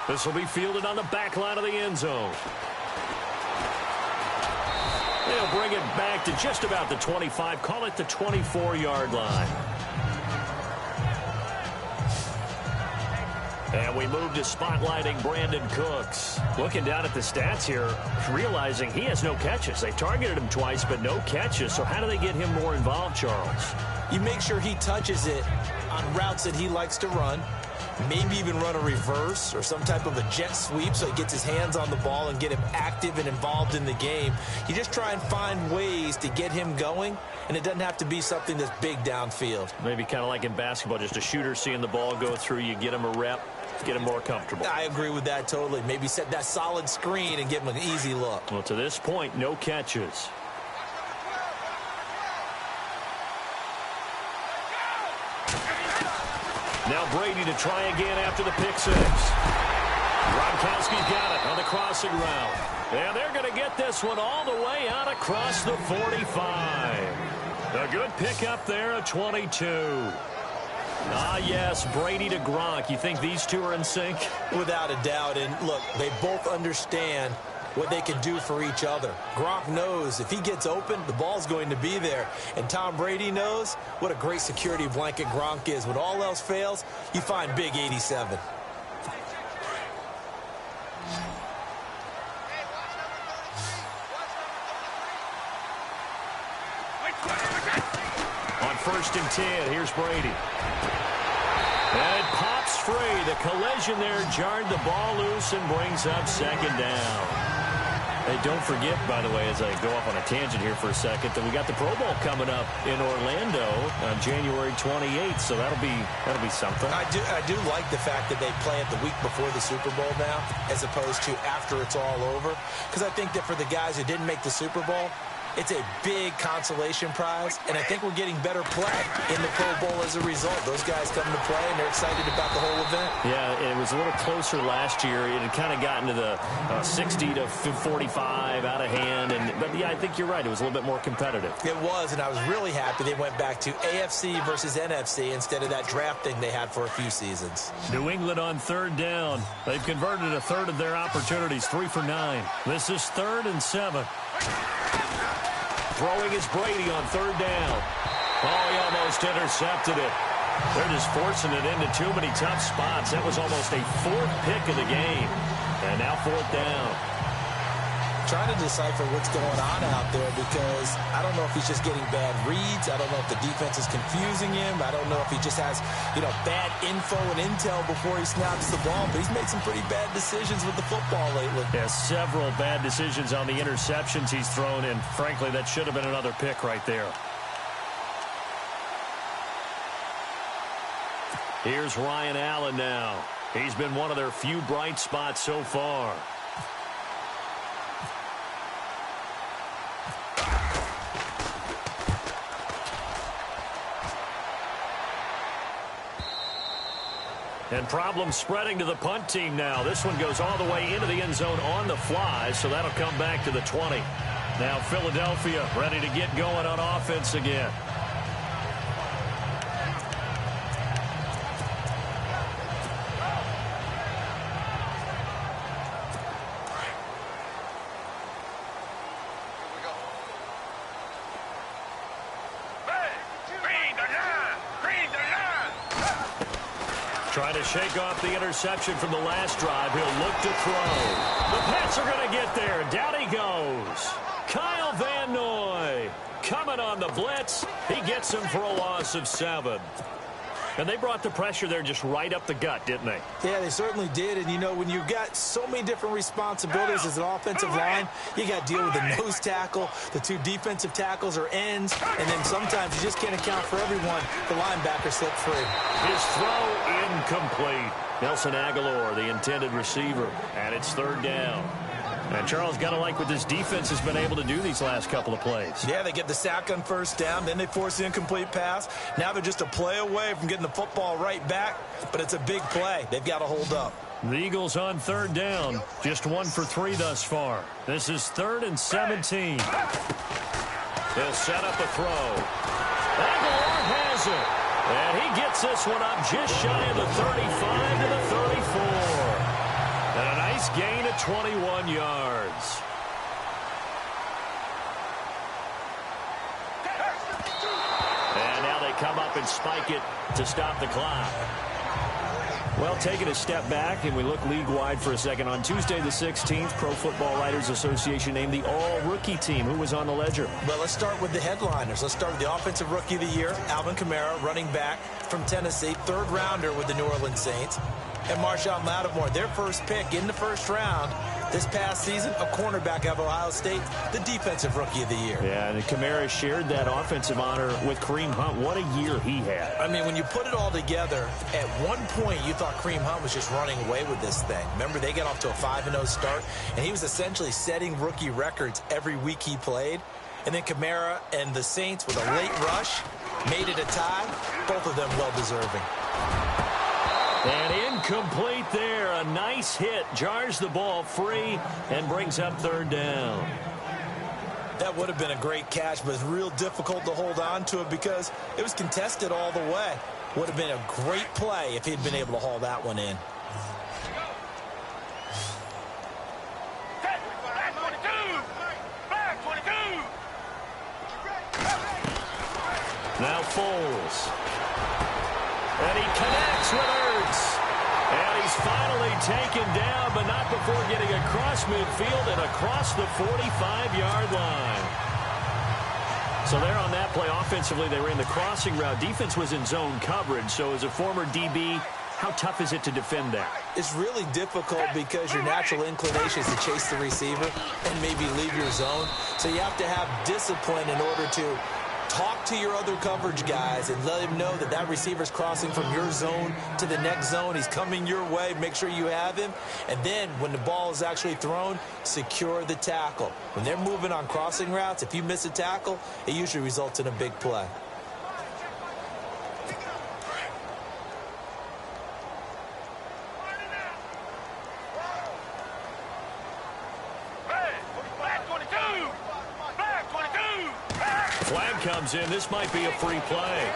This will be fielded on the back line of the end zone. They'll bring it back to just about the 25. Call it the 24-yard line. And we move to spotlighting Brandon Cooks. Looking down at the stats here, realizing he has no catches. They've targeted him twice, but no catches. So how do they get him more involved, Charles? You make sure he touches it on routes that he likes to run. Maybe even run a reverse or some type of a jet sweep so he gets his hands on the ball and get him active and involved in the game. You just try and find ways to get him going, and it doesn't have to be something that's big downfield. Maybe kind of like in basketball, just a shooter seeing the ball go through, you get him a rep, get him more comfortable. I agree with that totally. Maybe set that solid screen and give him an easy look. Well, to this point, no catches. Now Brady to try again after the pick 6. Gronkowski's got it on the crossing route. And they're going to get this one all the way out across the 45. A good pickup there at 22. Ah, yes, Brady to Gronk. You think these two are in sync? Without a doubt. And look, they both understand what they can do for each other. Gronk knows if he gets open, the ball's going to be there. And Tom Brady knows what a great security blanket Gronk is. When all else fails, you find big 87. On 1st and 10, here's Brady. And it pops free. The collision there jarred the ball loose and brings up 2nd down. Hey, don't forget, by the way, as I go off on a tangent here for a second, that we got the Pro Bowl coming up in Orlando on January 28th, so that'll be something. I do like the fact that they play it the week before the Super Bowl now, as opposed to after it's all over, because I think that for the guys who didn't make the Super Bowl, It's a big consolation prize, and I think we're getting better play in the Pro Bowl as a result. Those guys come to play, and they're excited about the whole event. Yeah, it was a little closer last year. It had kind of gotten to the 60 to 45 out of hand. But, yeah, I think you're right. It was a little bit more competitive. It was, and I was really happy they went back to AFC versus NFC instead of that draft thing they had for a few seasons. New England on third down. They've converted a third of their opportunities, 3 for 9. This is 3rd and 7. Throwing is Brady on third down. Oh, he almost intercepted it. They're just forcing it into too many tough spots. That was almost a 4th pick of the game. And now 4th down. Trying to decipher what's going on out there because I don't know if he's just getting bad reads. I don't know if the defense is confusing him. I don't know if he just has, bad info and intel before he snaps the ball. But he's made some pretty bad decisions with the football lately. Yeah, several bad decisions on the interceptions he's thrown, and frankly, that should have been another pick right there. Here's Ryan Allen now. He's been one of their few bright spots so far. And problems spreading to the punt team now. This one goes all the way into the end zone on the fly, so that'll come back to the 20. Now Philadelphia ready to get going on offense again. Trying to shake off the interception from the last drive. He'll look to throw. The Pats are going to get there. Down he goes. Kyle Van Noy coming on the blitz. He gets him for a loss of 7. And they brought the pressure there just right up the gut, didn't they? Yeah, they certainly did. And, when you've got so many different responsibilities as an offensive line, you got to deal with the nose tackle, the 2 defensive tackles or ends, and then sometimes you just can't account for everyone. The linebacker slipped free. His throw incomplete. Nelson Aguilar, the intended receiver, and it's 3rd down. And Charles, got to like what this defense has been able to do these last couple of plays. Yeah, they get the sack on 1st down, then they force the incomplete pass. Now they're just a play away from getting the football right back, but it's a big play. They've got to hold up. The Eagles on 3rd down, just 1 for 3 thus far. This is 3rd and 17. They'll set up a throw. Aguilar has it, and he gets this one up just shy of the 35 to the 34. And a nice gain of 21 yards. And now they come up and spike it to stop the clock. Well, taking a step back, and we look league-wide for a second. On Tuesday the 16th, Pro Football Writers Association named the all-rookie team. Who was on the ledger? Well, let's start with the headliners. Let's start with the Offensive Rookie of the Year, Alvin Kamara, running back from Tennessee, 3rd rounder with the New Orleans Saints. And Marshawn Lattimore, their first pick in the 1st round this past season, a cornerback of Ohio State, the Defensive Rookie of the Year. Yeah, and Kamara shared that offensive honor with Kareem Hunt. What a year he had. I mean, when you put it all together, at one point you thought Kareem Hunt was just running away with this thing. Remember, they got off to a 5-0 start, and he was essentially setting rookie records every week he played. And then Kamara and the Saints with a late rush made it a tie. Both of them well-deserving. And incomplete there. A nice hit. Jars the ball free and brings up 3rd down. That would have been a great catch, but it's real difficult to hold on to it because it was contested all the way. Would have been a great play if he'd been able to haul that one in. Now Foles. And he connects with Ertz. And he's finally taken down, but not before getting across midfield and across the 45-yard line. So there on that play, offensively, they ran the crossing route. Defense was in zone coverage. So as a former DB, how tough is it to defend that? It's really difficult because your natural inclination is to chase the receiver and maybe leave your zone. So you have to have discipline in order to talk to your other coverage guys and let him know that that receiver's crossing from your zone to the next zone. He's coming your way. Make sure you have him. And then when the ball is actually thrown, secure the tackle. When they're moving on crossing routes, if you miss a tackle, it usually results in a big play. Flag comes in. This might be a free play.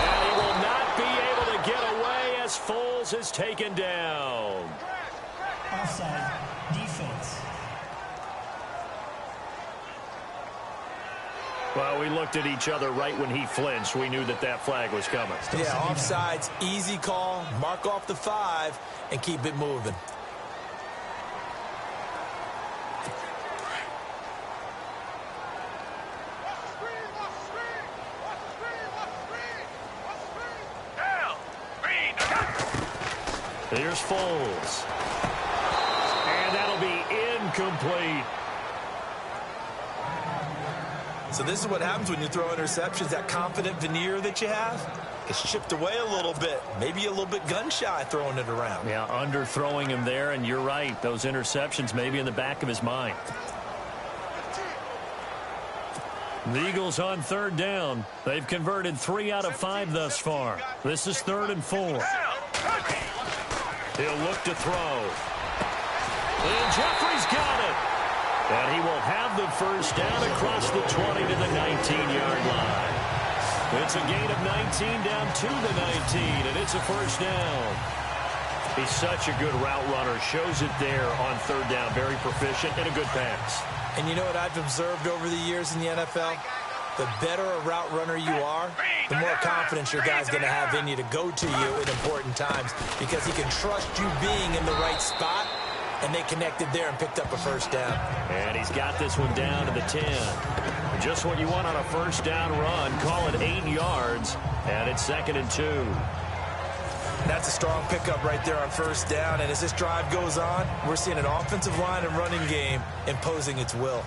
And he will not be able to get away as Foles is taken down. Offside. Defense. Well, we looked at each other right when he flinched. We knew that that flag was coming. Yeah, offsides, easy call. Mark off the 5 and keep it moving. Here's Foles. And that'll be incomplete. So this is what happens when you throw interceptions. That confident veneer that you have gets chipped away a little bit. Maybe a little bit gun-shy throwing it around. Yeah, underthrowing him there, and you're right. Those interceptions maybe in the back of his mind. The Eagles on 3rd down. They've converted 3 out of 5 thus far. This is 3rd and 4. He'll look to throw. And Jeffrey's got it. And he will have the first down across the 20 to the 19-yard line. It's a gain of 19 down to the 19, and it's a first down. He's such a good route runner. Shows it there on 3rd down. Very proficient and a good pass. And you know what I've observed over the years in the NFL? The better a route runner you are, the more confidence your guy's going to have in you to go to you in important times because he can trust you being in the right spot, and they connected there and picked up a first down. And he's got this one down to the 10. Just what you want on a first down run. Call it 8 yards, and it's 2nd and 2. That's a strong pickup right there on first down, and as this drive goes on, we're seeing an offensive line and running game imposing its will.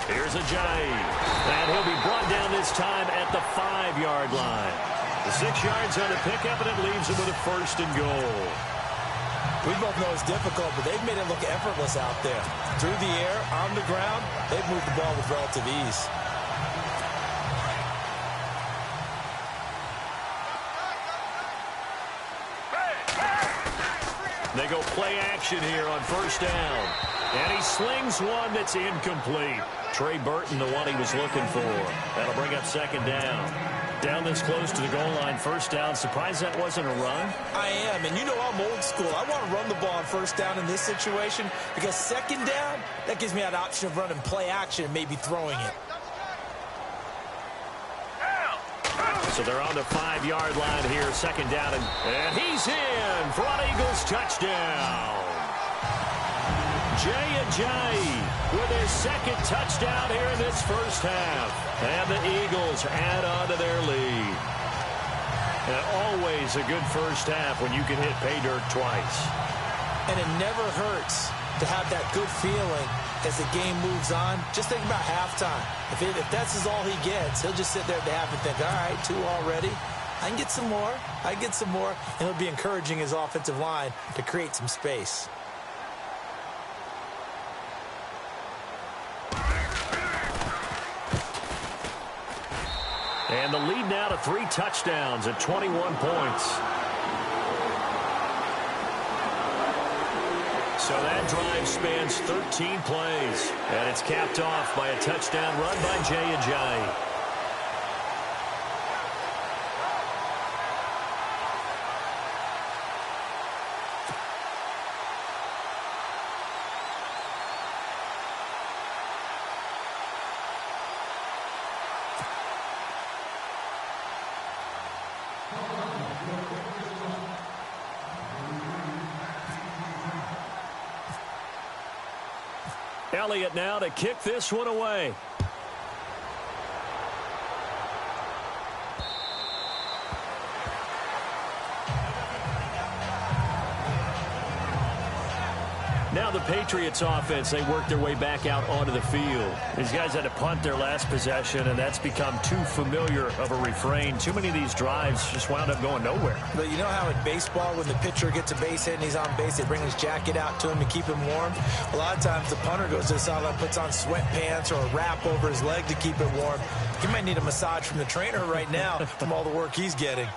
Here's Ajayi, and he'll be brought down this time at the 5-yard line. The 6 yards on the pickup, and it leaves him with a 1st and goal. We both know it's difficult, but they've made it look effortless out there. Through the air, on the ground, they've moved the ball with relative ease. They go play action here on first down. And he slings one that's incomplete. Trey Burton, the one he was looking for. That'll bring up 2nd down. Down this close to the goal line, first down. Surprised that wasn't a run? I am, and you know I'm old school. I want to run the ball on first down in this situation because 2nd down, that gives me that option of running play action and maybe throwing it. So they're on the 5-yard line here, 2nd down, and he's in for an Eagles touchdown. Jay Ajayi with his 2nd touchdown here in this first half. And the Eagles add on to their lead. And always a good first half when you can hit pay dirt twice. And it never hurts to have that good feeling as the game moves on. Just think about halftime. If that's all he gets, he'll just sit there at the half and think, all right, 2 already. I can get some more. I can get some more. And he'll be encouraging his offensive line to create some space. And the lead now to 3 touchdowns at 21 points. So that drive spans 13 plays. And it's capped off by a touchdown run by Jay Ajayi. Elliott now to kick this one away. Now the Patriots offense, they work their way back out onto the field. These guys had to punt their last possession, and that's become too familiar of a refrain. Too many of these drives just wound up going nowhere. But you know how in baseball, when the pitcher gets a base hit and he's on base, they bring his jacket out to him to keep him warm? A lot of times the punter goes to the sideline, puts on sweatpants or a wrap over his leg to keep it warm. He might need a massage from the trainer right now from all the work he's getting.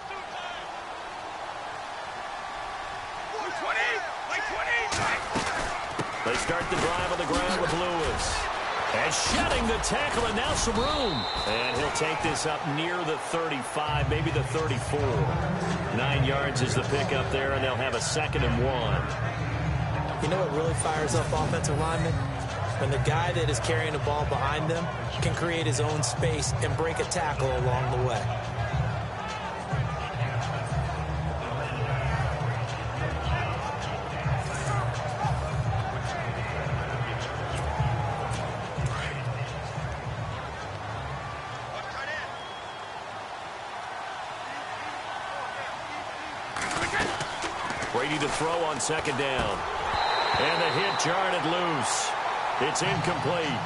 They start the drive on the ground with Lewis. And shedding the tackle, and now some room. And he'll take this up near the 35, maybe the 34. 9 yards is the pickup there, and they'll have a 2nd and 1. You know what really fires up offensive linemen? When the guy that is carrying the ball behind them can create his own space and break a tackle along the way. Brady to throw on 2nd down. And the hit jarred it loose. It's incomplete.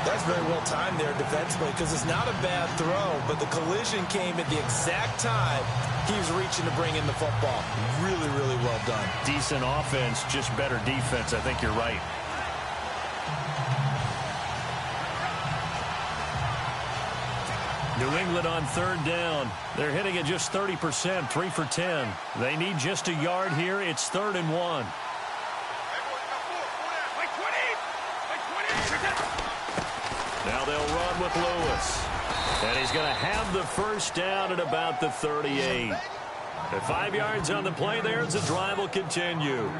That's very well timed there defensively because it's not a bad throw, but the collision came at the exact time he was reaching to bring in the football. Really, really well done. Decent offense, just better defense. I think you're right. New England on 3rd down. They're hitting at just 30%, 3 for 10. They need just a yard here. It's 3rd and 1. Now they'll run with Lewis. And he's going to have the 1st down at about the 38. At 5 yards on the play there as the drive will continue.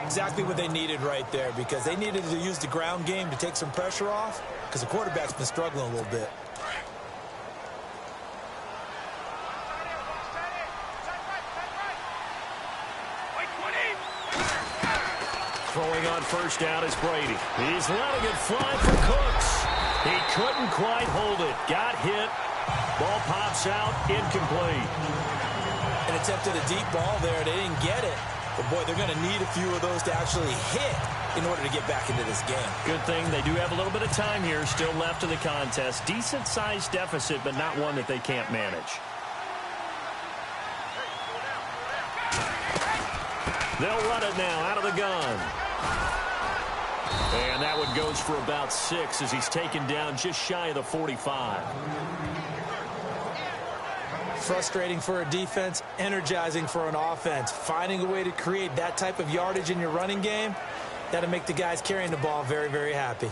Exactly what they needed right there because they needed to use the ground game to take some pressure off because the quarterback's been struggling a little bit. Throwing on 1st down is Brady. He's letting it fly for Cooks. He couldn't quite hold it. Got hit. Ball pops out. Incomplete. And attempted a deep ball there. They didn't get it. But, boy, they're going to need a few of those to actually hit in order to get back into this game. Good thing they do have a little bit of time here still left in the contest. Decent-sized deficit, but not one that they can't manage. They'll run it now out of the gun. And that one goes for about 6 as he's taken down just shy of the 45. Frustrating for a defense, energizing for an offense. Finding a way to create that type of yardage in your running game, that'll make the guys carrying the ball very, very happy.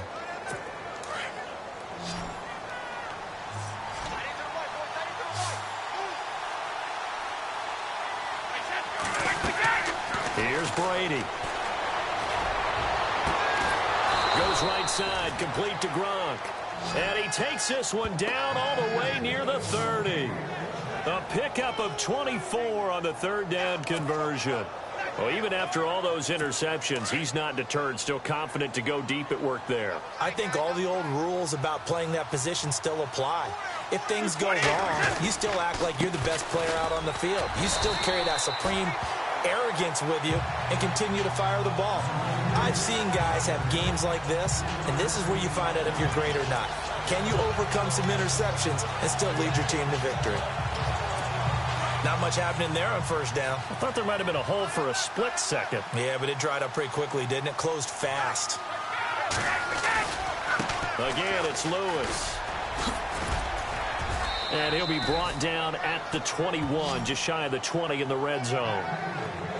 Here's Brady. Goes right side, complete to Gronk. And he takes this one down all the way near the 30. A pickup of 24 on the 3rd down conversion. Well, even after all those interceptions, he's not deterred, still confident to go deep at work there. I think all the old rules about playing that position still apply. If things go wrong, you still act like you're the best player out on the field. You still carry that supreme arrogance with you and continue to fire the ball. I've seen guys have games like this, and this is where you find out if you're great or not. Can you overcome some interceptions and still lead your team to victory? Not much happening there on 1st down. I thought there might have been a hole for a split second. Yeah, but it dried up pretty quickly, didn't it? Closed fast. Again, it's Lewis. And he'll be brought down at the 21, just shy of the 20 in the red zone.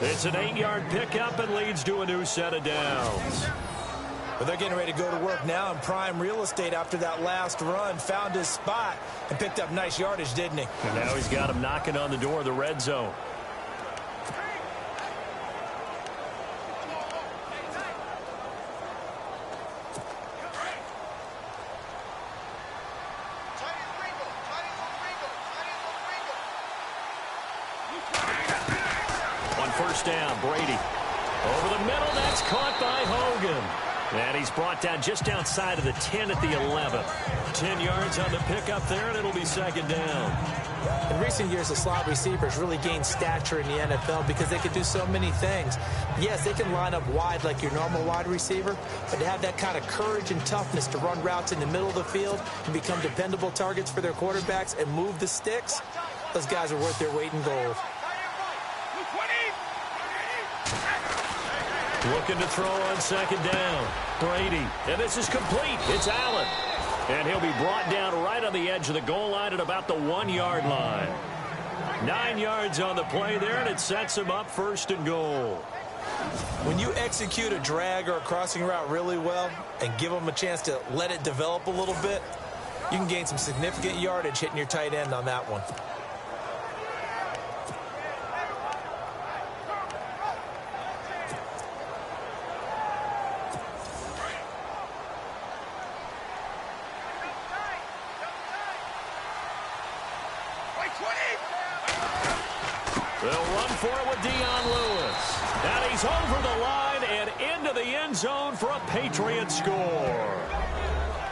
It's an 8-yard pickup and leads to a new set of downs. But they're getting ready to go to work now in prime real estate after that last run. Found his spot and picked up nice yardage, didn't he? And now he's got him knocking on the door of the red zone. On 1st down, Brady. Over the middle, that's caught by Hogan. And he's brought down just outside of the 10 at the 11. 10 yards on the pickup there, and it'll be second down. In recent years, the slot receivers really gained stature in the NFL because they can do so many things. Yes, they can line up wide like your normal wide receiver, but to have that kind of courage and toughness to run routes in the middle of the field and become dependable targets for their quarterbacks and move the sticks, those guys are worth their weight in gold. Looking to throw on second down. Brady, and this is complete. It's Allen. And he'll be brought down right on the edge of the goal line at about the 1-yard line. 9 yards on the play there, and it sets him up first and goal. When you execute a drag or a crossing route really well and give them a chance to let it develop a little bit, you can gain some significant yardage hitting your tight end on that one. They'll run for it with Dion Lewis. And he's over the line and into the end zone for a Patriot score.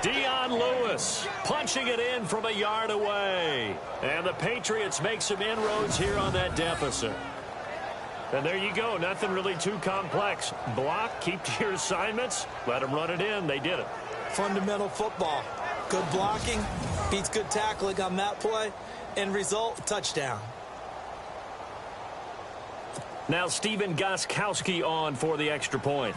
Dion Lewis punching it in from a yard away. And the Patriots make some inroads here on that deficit. And there you go. Nothing really too complex. Block, keep to your assignments, let them run it in. They did it. Fundamental football. Good blocking, beats good tackling on that play. End result, touchdown. Now Stephen Gostkowski on for the extra point.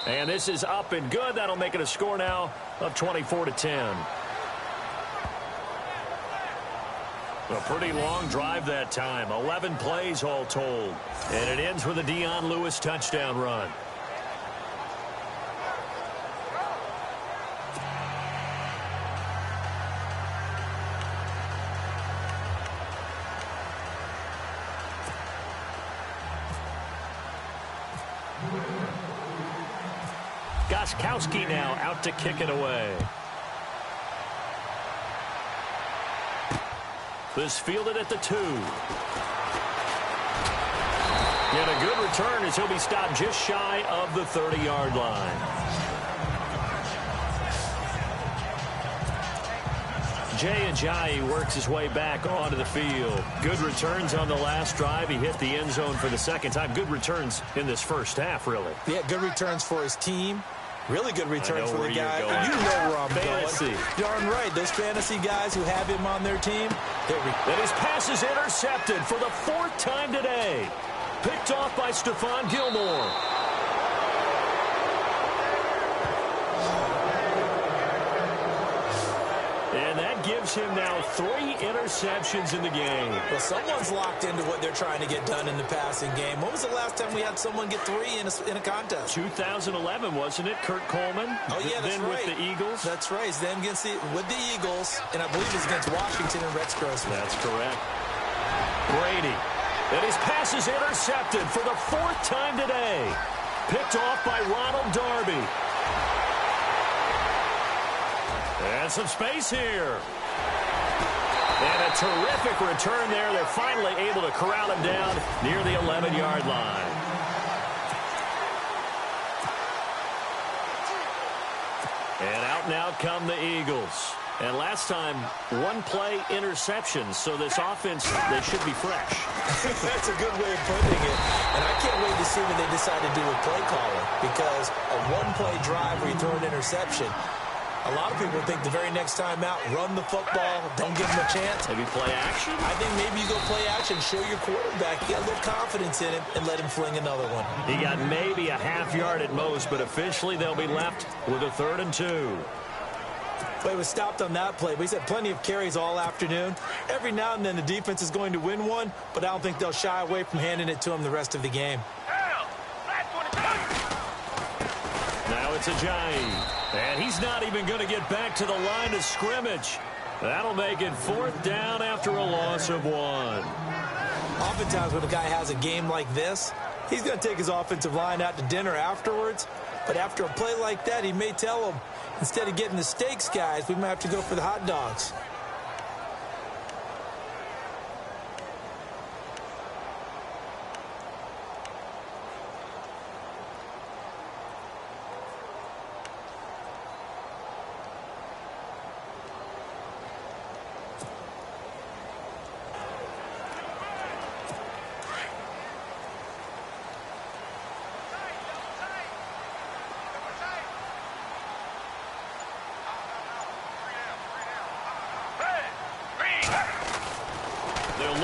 And this is up and good. That'll make it a score now of 24-10. A pretty long drive that time. 11 plays all told. And it ends with a Dion Lewis touchdown run. Gostkowski now out to kick it away. This fielded at the 2. And a good return as he'll be stopped just shy of the 30-yard line. Jay Ajayi works his way back onto the field. Good returns on the last drive. He hit the end zone for the second time. Good returns in this first half, really. Yeah, good returns for his team. Really good returns for the guy. You know where I'm fantasy going. Darn right. Those fantasy guys who have him on their team. And his pass is intercepted for the 4th time today. Picked off by Stephon Gilmore. And that gives him now 3 interceptions in the game. Well, someone's locked into what they're trying to get done in the passing game. When was the last time we had someone get 3 in a contest? 2011, wasn't it? Kurt Coleman. Oh, yeah, that's then right. With the Eagles. That's right. Then with the Eagles, and I believe it's against Washington and Rex Grossman. That's correct. Brady. And his pass is intercepted for the 4th time today. Picked off by Ronald Darby. And some space here. And a terrific return there. They're finally able to corral him down near the 11-yard line. And out now come the Eagles. And last time, 1-play interceptions. So this offense, they should be fresh. That's a good way of putting it. And I can't wait to see what they decide to do with play calling. Because a 1-play drive where you throw an interception, a lot of people think the very next time out, run the football, don't give them a chance. Maybe play action? I think maybe you go play action, show your quarterback. You got a little confidence in him, and let him fling another one. He got maybe a half yard at most, but officially they'll be left with a 3rd and 2. Well, he was stopped on that play, but he's had plenty of carries all afternoon. Every now and then the defense is going to win one, but I don't think they'll shy away from handing it to him the rest of the game. Now it's Ajayi. And he's not even going to get back to the line of scrimmage. That'll make it 4th down after a loss of 1. Oftentimes when a guy has a game like this, he's going to take his offensive line out to dinner afterwards. But after a play like that, he may tell them, instead of getting the steaks, guys, we might have to go for the hot dogs.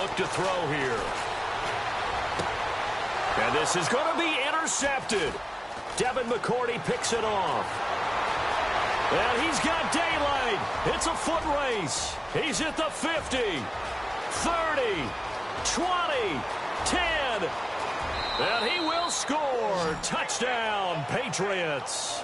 look to throw here. And this is going to be intercepted. Devin McCourty picks it off. And he's got daylight. It's a foot race. He's at the 50, 30, 20, 10. And he will score. Touchdown, Patriots.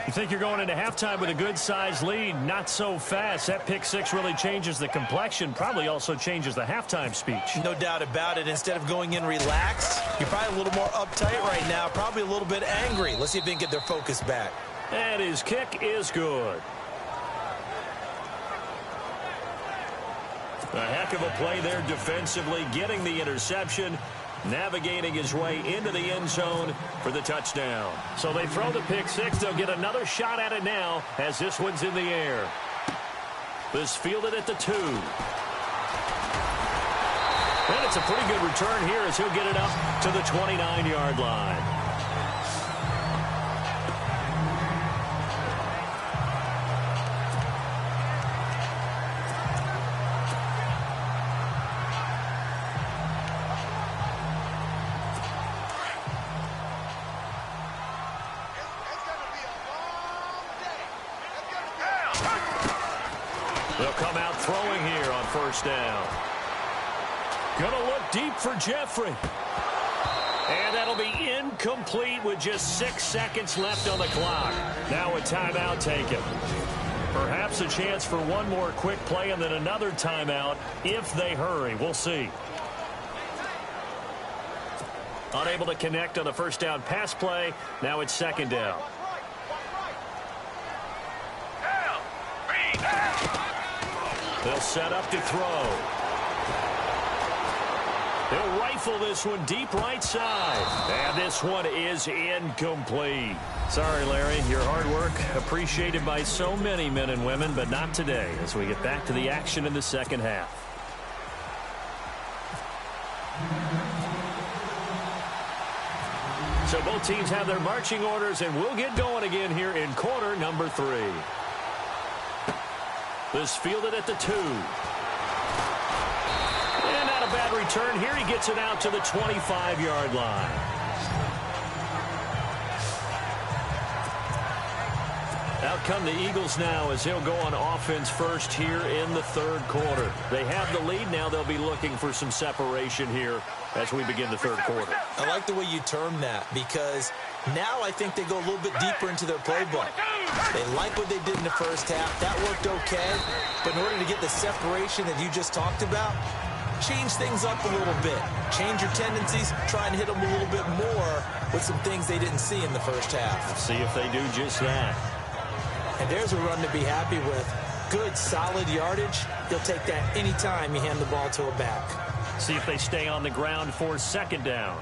You think you're going into halftime with a good-sized lead. Not so fast. That pick six really changes the complexion. Probably also changes the halftime speech. No doubt about it. Instead of going in relaxed, you're probably a little more uptight right now. Probably a little bit angry. Let's see if they can get their focus back. And his kick is good. A heck of a play there defensively, getting the interception, navigating his way into the end zone for the touchdown. So they throw the pick six. They'll get another shot at it now as this one's in the air. This fielded at the 2. And it's a pretty good return here as he'll get it up to the 29-yard line. They'll come out throwing here on first down. Gonna look deep for Jeffrey. And that'll be incomplete with just 6 seconds left on the clock. Now a timeout taken. Perhaps a chance for one more quick play and then another timeout if they hurry. We'll see. Unable to connect on the first down pass play. Now it's second down. They'll set up to throw. They'll rifle this one deep right side. And this one is incomplete. Sorry, Larry. Your hard work appreciated by so many men and women, but not today as we get back to the action in the second half. So both teams have their marching orders, and we'll get going again here in quarter number 3. This fielded at the 2. And not a bad return here. He gets it out to the 25-yard line. Out come the Eagles now as he'll go on offense first here in the third quarter. They have the lead. Now they'll be looking for some separation here as we begin the third quarter. I like the way you term that because now I think they go a little bit deeper into their playbook. They like what they did in the first half. That worked okay. But in order to get the separation that you just talked about, change things up a little bit. Change your tendencies. Try and hit them a little bit more with some things they didn't see in the first half. See if they do just that. And there's a run to be happy with. Good, solid yardage. They'll take that anytime you hand the ball to a back. See if they stay on the ground for second down.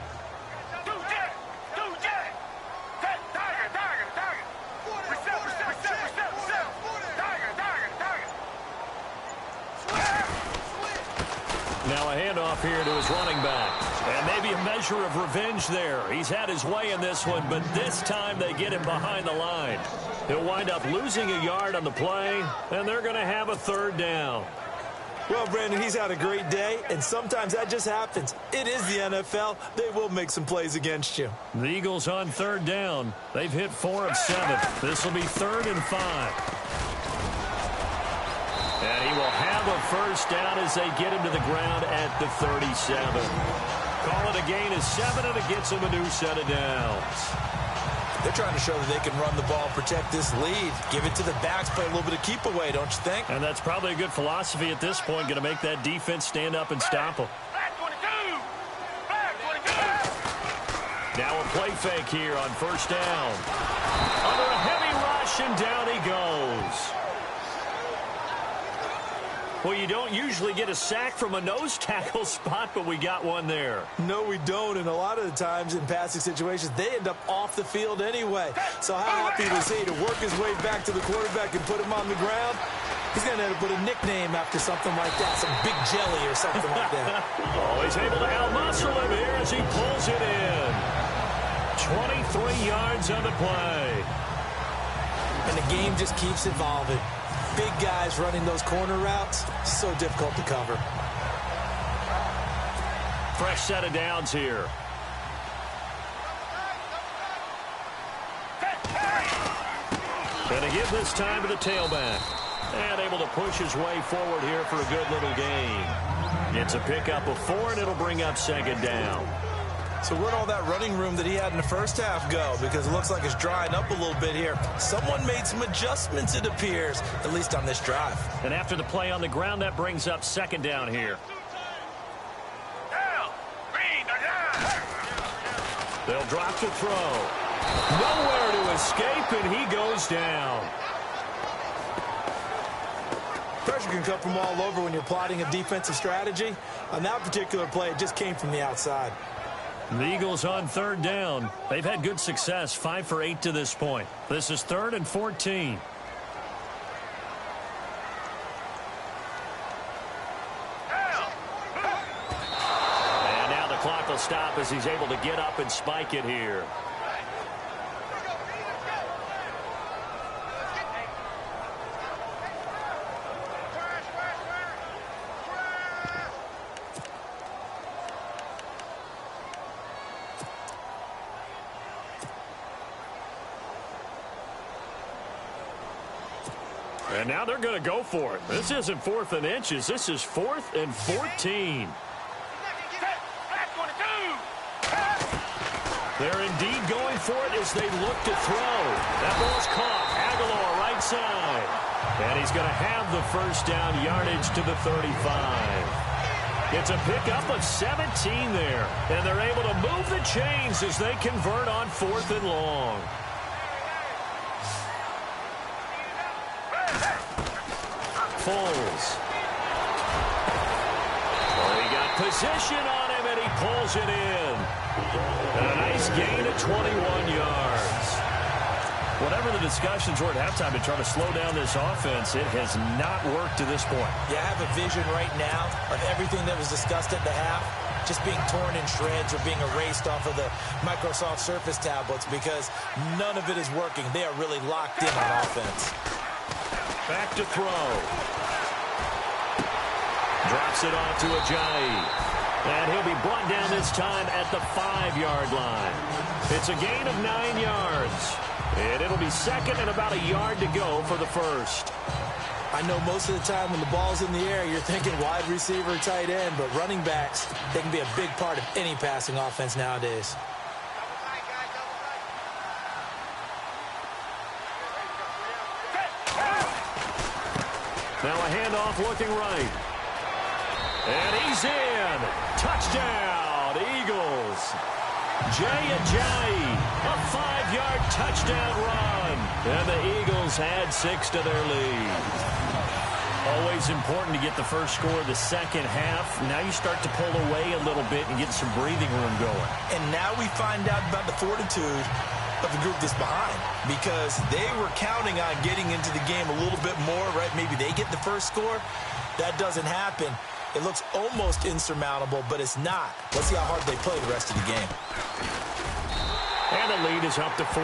Now a handoff here to his running back. And maybe a measure of revenge there. He's had his way in this one, but this time they get him behind the line. He'll wind up losing a yard on the play, and they're going to have a third down. Well, Brandon, he's had a great day, and sometimes that just happens. It is the NFL. They will make some plays against you. The Eagles on third down. They've hit 4 of 7. This will be 3rd and 5. And he will have a first down as they get him to the ground at the 37. Call it a gain of 7, and it gets him a new set of downs. They're trying to show that they can run the ball, protect this lead. Give it to the backs, play a little bit of keep away, don't you think? And that's probably a good philosophy at this point, going to make that defense stand up and stop them. Now a play fake here on first down. Under a heavy rush, and down he goes. Well, you don't usually get a sack from a nose tackle spot, but we got one there. No, we don't, and a lot of the times in passing situations, they end up off the field anyway. So how happy was he to work his way back to the quarterback and put him on the ground? He's going to have to put a nickname after something like that, some big jelly or something like that. Oh, he's able to outmuscle him here as he pulls it in. 23 yards on the play. And the game just keeps evolving. big guys running those corner routes, so difficult to cover. Fresh set of downs here. Going to give this time to the tailback. And able to push his way forward here for a good little gain. It's a pickup of 4, and it'll bring up second down. So where'd all that running room that he had in the first half go? Because it looks like it's drying up a little bit here. Someone made some adjustments, it appears, at least on this drive. And after the play on the ground, that brings up second down here. They'll drop to throw. Nowhere to escape, and he goes down. Pressure can come from all over when you're plotting a defensive strategy. On that particular play, it just came from the outside. The Eagles on third down. They've had good success, 5 for 8 to this point. This is 3rd and 14. And now the clock will stop as he's able to get up and spike it here. And now they're going to go for it. This isn't 4th and inches. This is 4th and 14. They're indeed going for it as they look to throw. That ball's caught. Aguilar right side. And he's going to have the first down yardage to the 35. It's a pickup of 17 there. And they're able to move the chains as they convert on 4th and long. Foles. Oh, he got position on him, and he pulls it in. And a nice gain of 21 yards. Whatever the discussions were at halftime to try to slow down this offense, it has not worked to this point. Yeah, I have a vision right now of everything that was discussed at the half just being torn in shreds or being erased off of the Microsoft Surface tablets because none of it is working. They are really locked in on offense. Back to throw. Drops it off to Ajayi. And he'll be brought down this time at the 5-yard line. It's a gain of 9 yards. And it'll be second and about a yard to go for the first. I know most of the time when the ball's in the air, you're thinking wide receiver, tight end, but running backs, they can be a big part of any passing offense nowadays. Now a handoff looking right. And he's in. Touchdown, Eagles. Jay Ajayi, a 5-yard touchdown run. And the Eagles add 6 to their lead. Always important to get the first score of the second half. Now you start to pull away a little bit and get some breathing room going. And now we find out about the fortitude of the group that's behind, because they were counting on getting into the game a little bit more, right? Maybe they get the first score. That doesn't happen. It looks almost insurmountable, but it's not. Let's see how hard they play the rest of the game. And the lead is up to 14.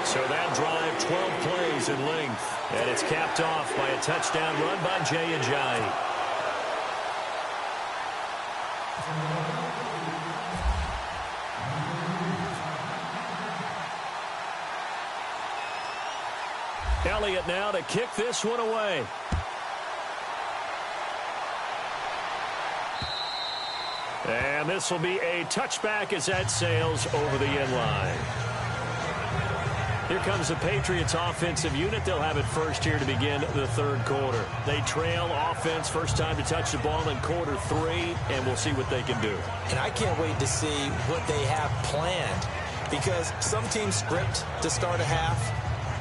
So that drive, 12 plays in length. And it's capped off by a touchdown run by Jay Ajayi. Elliott now to kick this one away. And this will be a touchback as that sails over the end line. Here comes the Patriots offensive unit. They'll have it first here to begin the third quarter. They trail offense, first time to touch the ball in quarter 3, and we'll see what they can do. And I can't wait to see what they have planned, because some teams script to start a half.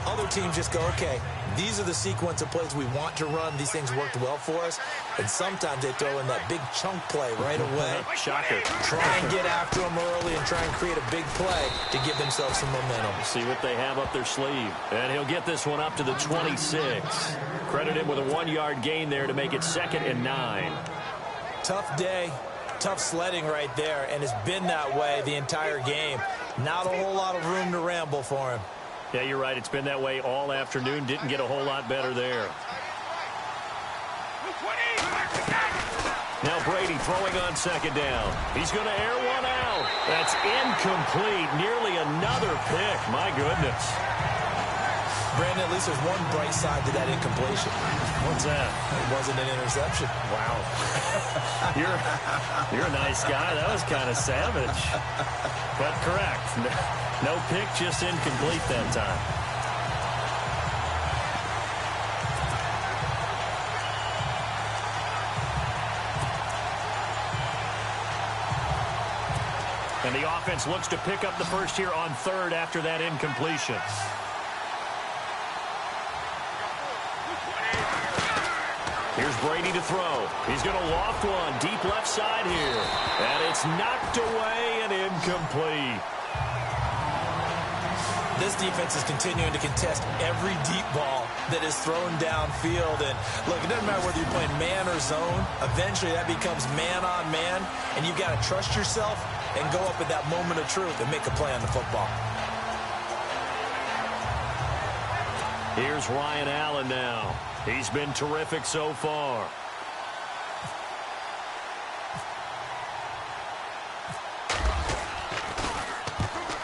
Other teams just go, okay, these are the sequence of plays we want to run. These things worked well for us. And sometimes they throw in that big chunk play right away. Shocker. Try and get after them early and try and create a big play to give themselves some momentum. See what they have up their sleeve. And he'll get this one up to the 26. Credit him with a 1-yard gain there to make it 2nd and 9. Tough day. Tough sledding right there, and it's been that way the entire game. Not a whole lot of room to ramble for him. Yeah, you're right. It's been that way all afternoon. Didn't get a whole lot better there. Now Brady throwing on second down. He's going to air one out. That's incomplete. Nearly another pick. My goodness. Brandon, at least there's one bright side to that incompletion. What's that? It wasn't an interception. Wow. You're a nice guy. That was kind of savage. But correct. No pick, just incomplete that time. And the offense looks to pick up the first here on third after that incompletion. Here's Brady to throw. He's going to loft one deep left side here. And it's knocked away and incomplete. This defense is continuing to contest every deep ball that is thrown downfield. And look, it doesn't matter whether you're playing man or zone. Eventually that becomes man on man. And you've got to trust yourself and go up at that moment of truth and make a play on the football. Here's Ryan Allen now. He's been terrific so far.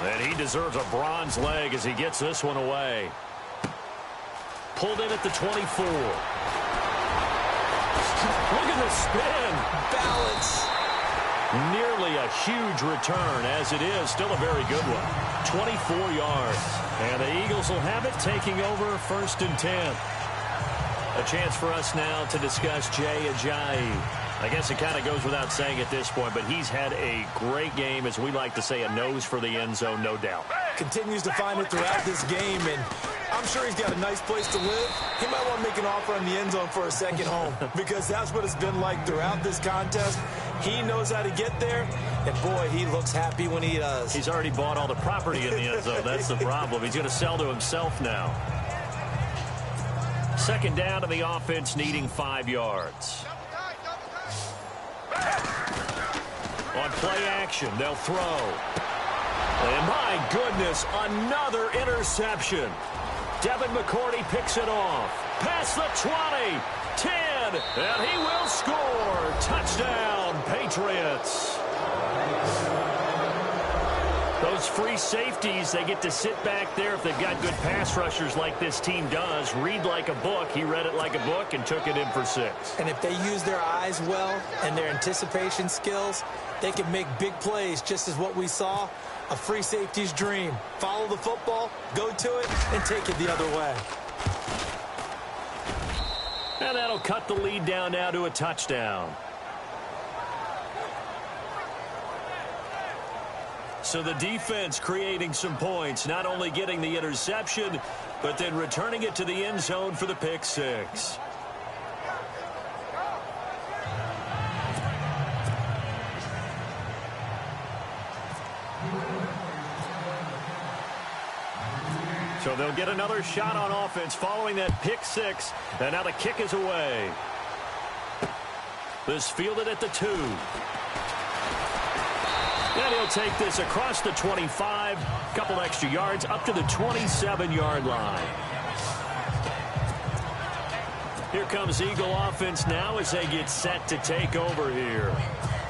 And he deserves a bronze leg as he gets this one away. Pulled in at the 24. Look at the spin. Balance. Nearly a huge return, as it is. Still a very good one. 24 yards. And the Eagles will have it, taking over 1st and 10. A chance for us now to discuss Jay Ajayi. I guess it kind of goes without saying at this point, but he's had a great game, as we like to say, a nose for the end zone, no doubt. Continues to find it throughout this game, and I'm sure he's got a nice place to live. He might want to make an offer on the end zone for a second home, because that's what it's been like throughout this contest. He knows how to get there, and boy, he looks happy when he does. He's already bought all the property in the end zone. That's the problem. He's going to sell to himself now. Second down to the offense, needing 5 yards. On play action, they'll throw. And my goodness, another interception. Devin McCourty picks it off. Past the 20, 10, and he will score. Touchdown, Patriots. Those free safeties, they get to sit back there if they've got good pass rushers like this team does. Read like a book. He read it like a book and took it in for 6. And if they use their eyes well and their anticipation skills, they can make big plays, just as what we saw. A free safety's dream. Follow the football, go to it, and take it the other way. And that'll cut the lead down now to a touchdown. So the defense creating some points, not only getting the interception, but then returning it to the end zone for the pick 6. So they'll get another shot on offense following that pick 6. And now the kick is away. This fielded at the 2. And he'll take this across the 25. Couple extra yards up to the 27-yard line. Here comes Eagle offense now as they get set to take over here.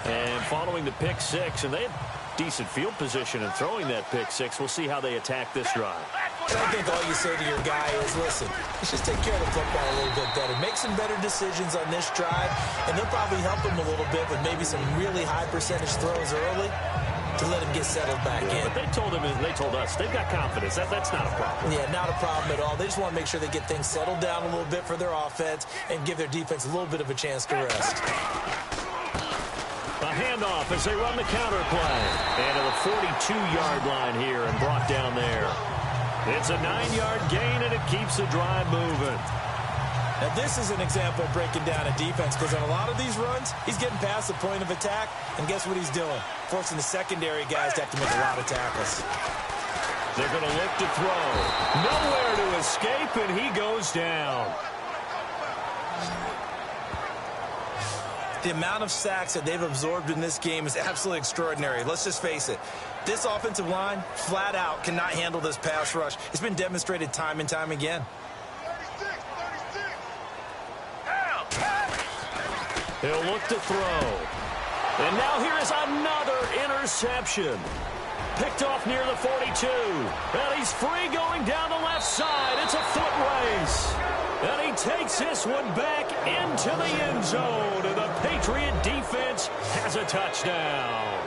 And following the pick 6, and they have decent field position in throwing that pick 6. We'll see how they attack this drive. And I think all you say to your guy is, listen, let's just take care of the football a little bit better. Make some better decisions on this drive, and they'll probably help him a little bit with maybe some really high percentage throws early to let him get settled back in. But they told us they've got confidence. That's not a problem. Yeah, not a problem at all. They just want to make sure they get things settled down a little bit for their offense and give their defense a little bit of a chance to rest. A handoff as they run the counter play. And to the 42-yard line here and brought down there. It's a 9-yard gain, and it keeps the drive moving. Now, this is an example of breaking down a defense, because on a lot of these runs, he's getting past the point of attack, and guess what he's doing? Forcing the secondary guys to have to make a lot of tackles. They're going to look to throw. Nowhere to escape, and he goes down. The amount of sacks that they've absorbed in this game is absolutely extraordinary. Let's just face it. This offensive line, flat out, cannot handle this pass rush. It's been demonstrated time and time again. He'll look to throw. And now here is another interception. Picked off near the 42. And he's free going down the left side. It's a foot race. And he takes this one back into the end zone. And the Patriot defense has a touchdown.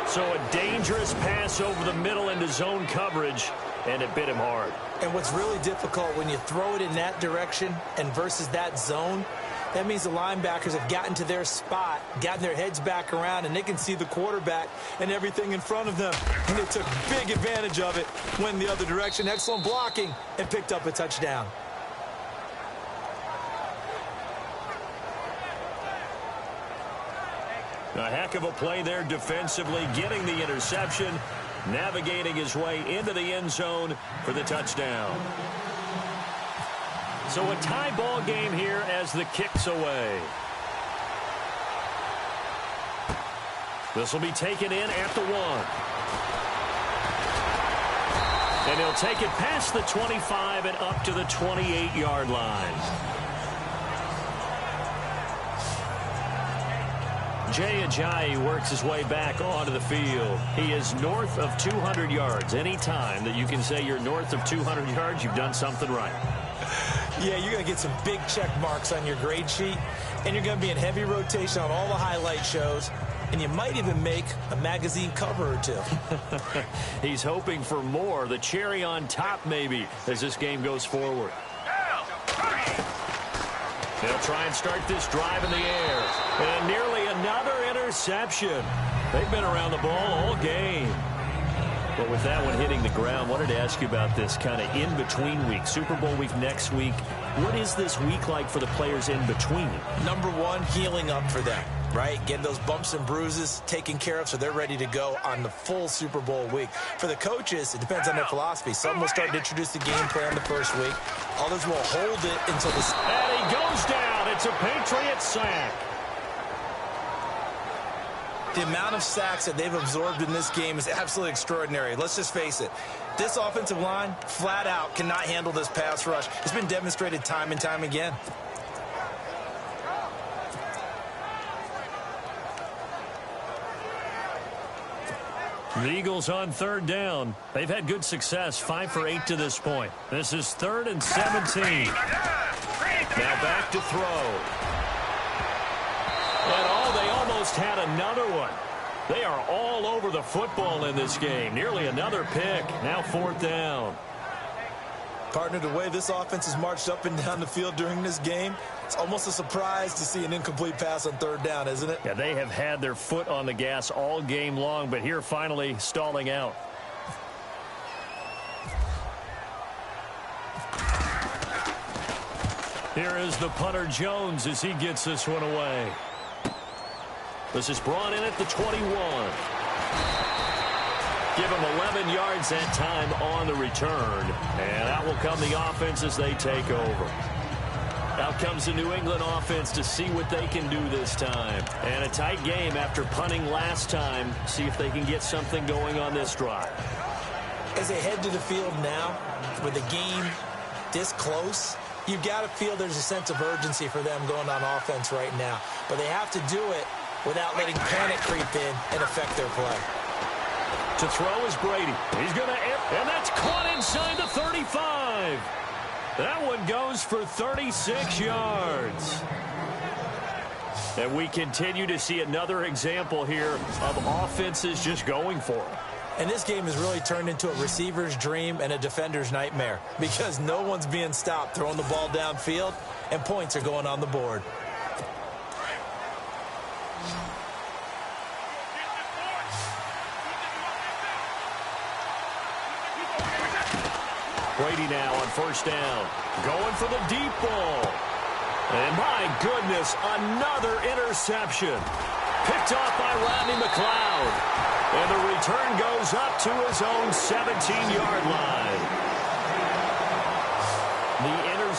So a dangerous pass over the middle into zone coverage, and it bit him hard. And what's really difficult when you throw it in that direction and versus that zone, that means the linebackers have gotten to their spot, gotten their heads back around, and they can see the quarterback and everything in front of them. And they took big advantage of it, went the other direction. Excellent blocking, and picked up a touchdown. A heck of a play there defensively, getting the interception, navigating his way into the end zone for the touchdown. So a tie ball game here as the kick's away. This will be taken in at the 1. And he'll take it past the 25 and up to the 28-yard line. Jay Ajayi works his way back onto the field. He is north of 200 yards. Any time that you can say you're north of 200 yards, you've done something right. Yeah, you're going to get some big check marks on your grade sheet, and you're going to be in heavy rotation on all the highlight shows, and you might even make a magazine cover or two. He's hoping for more, the cherry on top maybe, as this game goes forward. They'll try and start this drive in the air. And nearly another interception. They've been around the ball all game. But with that one hitting the ground, wanted to ask you about this kind of in-between week. Super Bowl week next week. What is this week like for the players in between? Number one, healing up for them, right? Getting those bumps and bruises taken care of so they're ready to go on the full Super Bowl week. For the coaches, it depends on their philosophy. Some will start to introduce the game plan the first week. Others will hold it until the... And he goes down. It's a Patriot sack. The amount of sacks that they've absorbed in this game is absolutely extraordinary. Let's just face it. This offensive line, flat out, cannot handle this pass rush. It's been demonstrated time and time again. The Eagles on third down. They've had good success, 5 for 8 to this point. This is 3rd and 17. Now back to throw. And they almost had another one. They are all over the football in this game. Nearly another pick. Now 4th down. Partner, the way this offense has marched up and down the field during this game, it's almost a surprise to see an incomplete pass on 3rd down, isn't it? Yeah, they have had their foot on the gas all game long, but here finally stalling out. Here is the punter Jones as he gets this one away. This is brought in at the 21. Give him 11 yards that time on the return. And out will come the offense as they take over. Out comes the New England offense to see what they can do this time. And a tight game after punting last time. See if they can get something going on this drive. As they head to the field now, with the game this close, you've got to feel there's a sense of urgency for them going on offense right now. But they have to do it without letting panic creep in and affect their play. To throw is Brady. He's going to, and that's caught inside the 35. That one goes for 36 yards. And we continue to see another example here of offenses just going for it. And this game has really turned into a receiver's dream and a defender's nightmare because no one's being stopped throwing the ball downfield, and points are going on the board. Brady now on 1st down. Going for the deep ball. And my goodness, another interception. Picked off by Rodney McLeod. And the return goes up to his own 17-yard line. The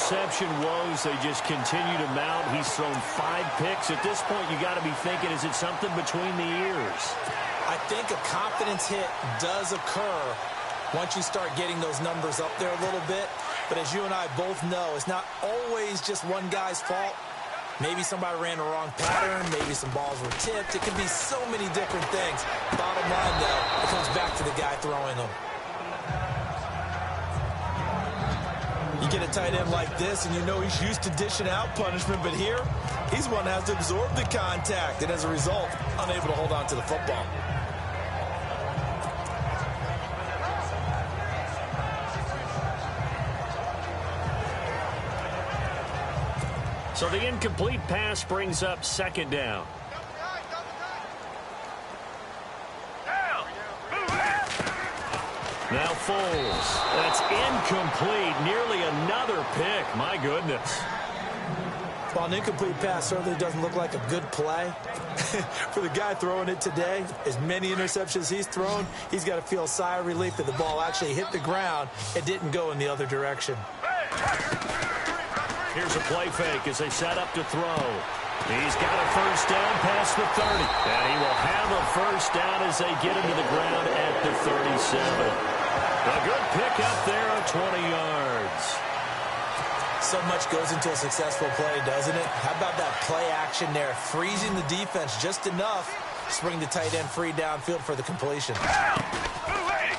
interception woes, they just continue to mount. He's thrown 5 picks. At this point, you got to be thinking, is it something between the ears? I think a confidence hit does occur once you start getting those numbers up there a little bit. But as you and I both know, it's not always just one guy's fault. Maybe somebody ran the wrong pattern. Maybe some balls were tipped. It could be so many different things. Bottom line, though, it comes back to the guy throwing them. You get a tight end like this, and you know he's used to dishing out punishment. But here, he's one that has to absorb the contact. And as a result, unable to hold on to the football. So the incomplete pass brings up 2nd down. Now Foles. That's incomplete. Nearly another pick. My goodness. Well, an incomplete pass certainly doesn't look like a good play. For the guy throwing it today, as many interceptions he's thrown, he's got to feel a sigh of relief that the ball actually hit the ground and didn't go in the other direction. Here's a play fake as they set up to throw. He's got a 1st down past the 30. And he will have a 1st down as they get him to the ground at the 37. A good pick up there of 20 yards. So much goes into a successful play, doesn't it? How about that play action there, freezing the defense just enough to bring the tight end free downfield for the completion.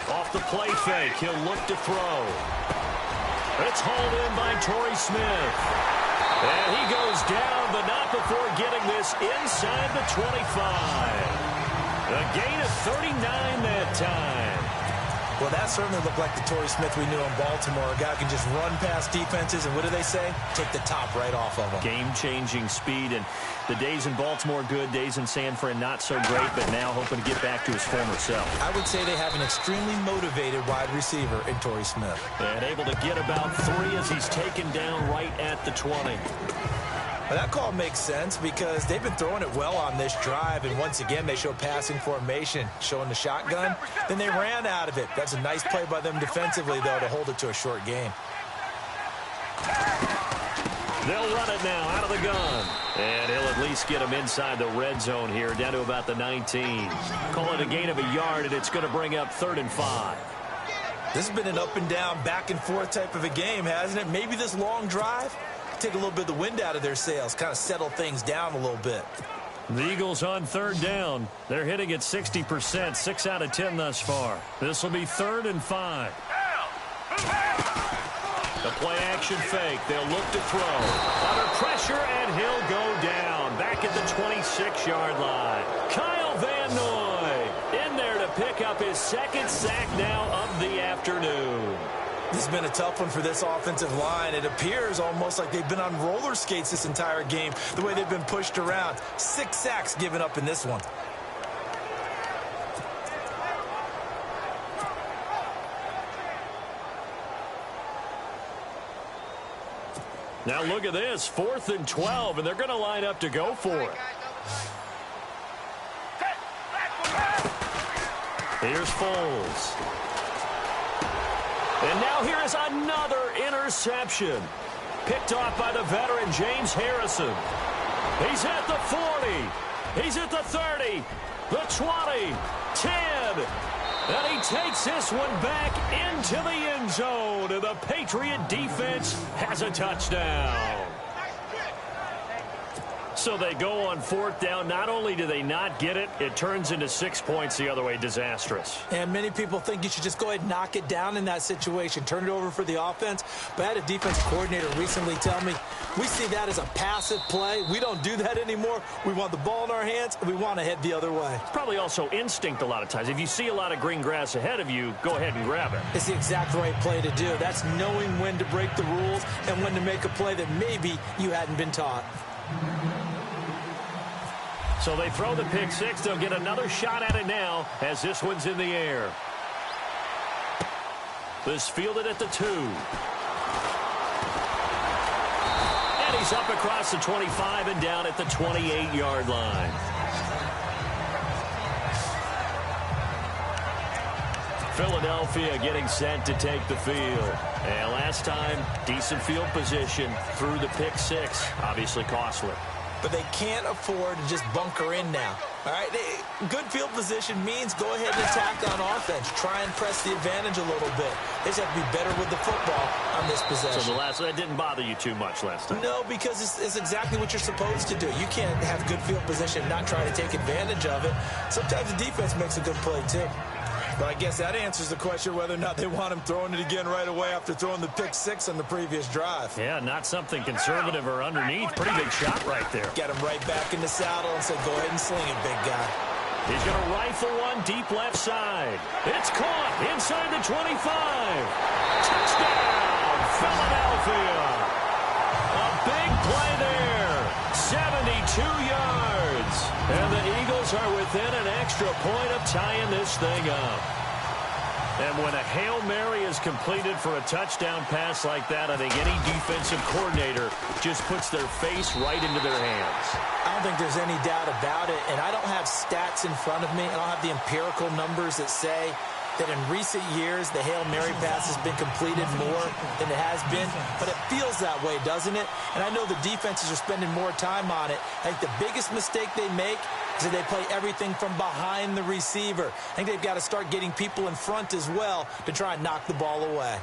Off the play fake, he'll look to throw. It's hauled in by Torrey Smith. And he goes down, but not before getting this inside the 25. A gain of 39 that time. Well, that certainly looked like the Torrey Smith we knew in Baltimore. A guy can just run past defenses, and what do they say? Take the top right off of them. Game-changing speed, and the days in Baltimore good, days in San Fran not so great, but now hoping to get back to his former self. I would say they have an extremely motivated wide receiver in Torrey Smith. And able to get about 3 as he's taken down right at the 20. Well, that call makes sense because they've been throwing it well on this drive, and once again they show passing formation, showing the shotgun. Then they ran out of it. That's a nice play by them defensively, though, to hold it to a short gain. They'll run it now out of the gun. And he'll at least get him inside the red zone here, down to about the 19. Call it a gain of a yard, and it's going to bring up 3rd and 5. This has been an up and down, back and forth type of a game, hasn't it? Maybe this long drive take a little bit of the wind out of their sails, kind of settle things down a little bit. The Eagles on 3rd down. They're hitting at 60%, 6 out of 10 thus far. This will be 3rd and 5. The play action fake. They'll look to throw. Under pressure, and he'll go down. Back at the 26-yard line. Kyle Van Noy in there to pick up his 2nd sack now of the afternoon. This has been a tough one for this offensive line. It appears almost like they've been on roller skates this entire game, the way they've been pushed around. 6 sacks given up in this one. Now look at this, 4th and 12, and they're going to line up to go for it. Here's Foles. And now here is another interception. Picked off by the veteran James Harrison. He's at the 40. He's at the 30. The 20. 10. And he takes this one back into the end zone. And the Patriot defense has a touchdown. So they go on 4th down. Not only do they not get it, it turns into 6 points the other way. Disastrous. And many people think you should just go ahead and knock it down in that situation. Turn it over for the offense. But I had a defensive coordinator recently tell me, we see that as a passive play. We don't do that anymore. We want the ball in our hands, and we want to head the other way. It's probably also instinct a lot of times. If you see a lot of green grass ahead of you, go ahead and grab it. It's the exact right play to do. That's knowing when to break the rules and when to make a play that maybe you hadn't been taught. So they throw the pick 6. They'll get another shot at it now as this one's in the air. This fielded at the 2. And he's up across the 25 and down at the 28-yard line. Philadelphia getting set to take the field. And last time, decent field position through the pick six. Obviously costly. But they can't afford to just bunker in now. All right, good field position means go ahead and attack on offense. Try and press the advantage a little bit. They just have to be better with the football on this possession. So that didn't bother you too much last time? No, because it's exactly what you're supposed to do. You can't have good field position and not try to take advantage of it. Sometimes the defense makes a good play, too. But I guess that answers the question whether or not they want him throwing it again right away after throwing the pick six on the previous drive. Yeah, not something conservative or underneath. Pretty big shot right there. Get him right back in the saddle and say, go ahead and sling it, big guy. He's going to rifle one deep left side. It's caught inside the 25. Touchdown, Philadelphia. A big play there. 72 yards. And the Eagles are within an extra point of tying this thing up. And when a Hail Mary is completed for a touchdown pass like that, I think any defensive coordinator just puts their face right into their hands. I don't think there's any doubt about it. And I don't have stats in front of me. I don't have the empirical numbers that say that in recent years the Hail Mary pass has been completed more than it has been. But it feels that way, doesn't it? And I know the defenses are spending more time on it. I think the biggest mistake they make is that they play everything from behind the receiver. I think they've got to start getting people in front as well to try and knock the ball away.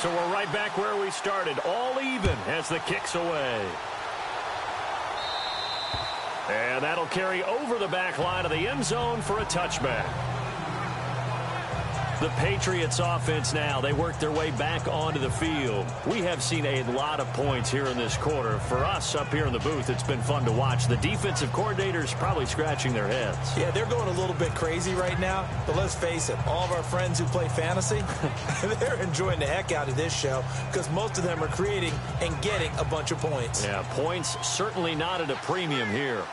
So we're right back where we started, all even as the kick's away. And that'll carry over the back line of the end zone for a touchback. The Patriots offense now, they work their way back onto the field. We have seen a lot of points here in this quarter. For us up here in the booth, it's been fun to watch. The defensive coordinators probably scratching their heads. Yeah, they're going a little bit crazy right now. But let's face it, all of our friends who play fantasy, they're enjoying the heck out of this show because most of them are creating and getting a bunch of points. Yeah, points certainly not at a premium here.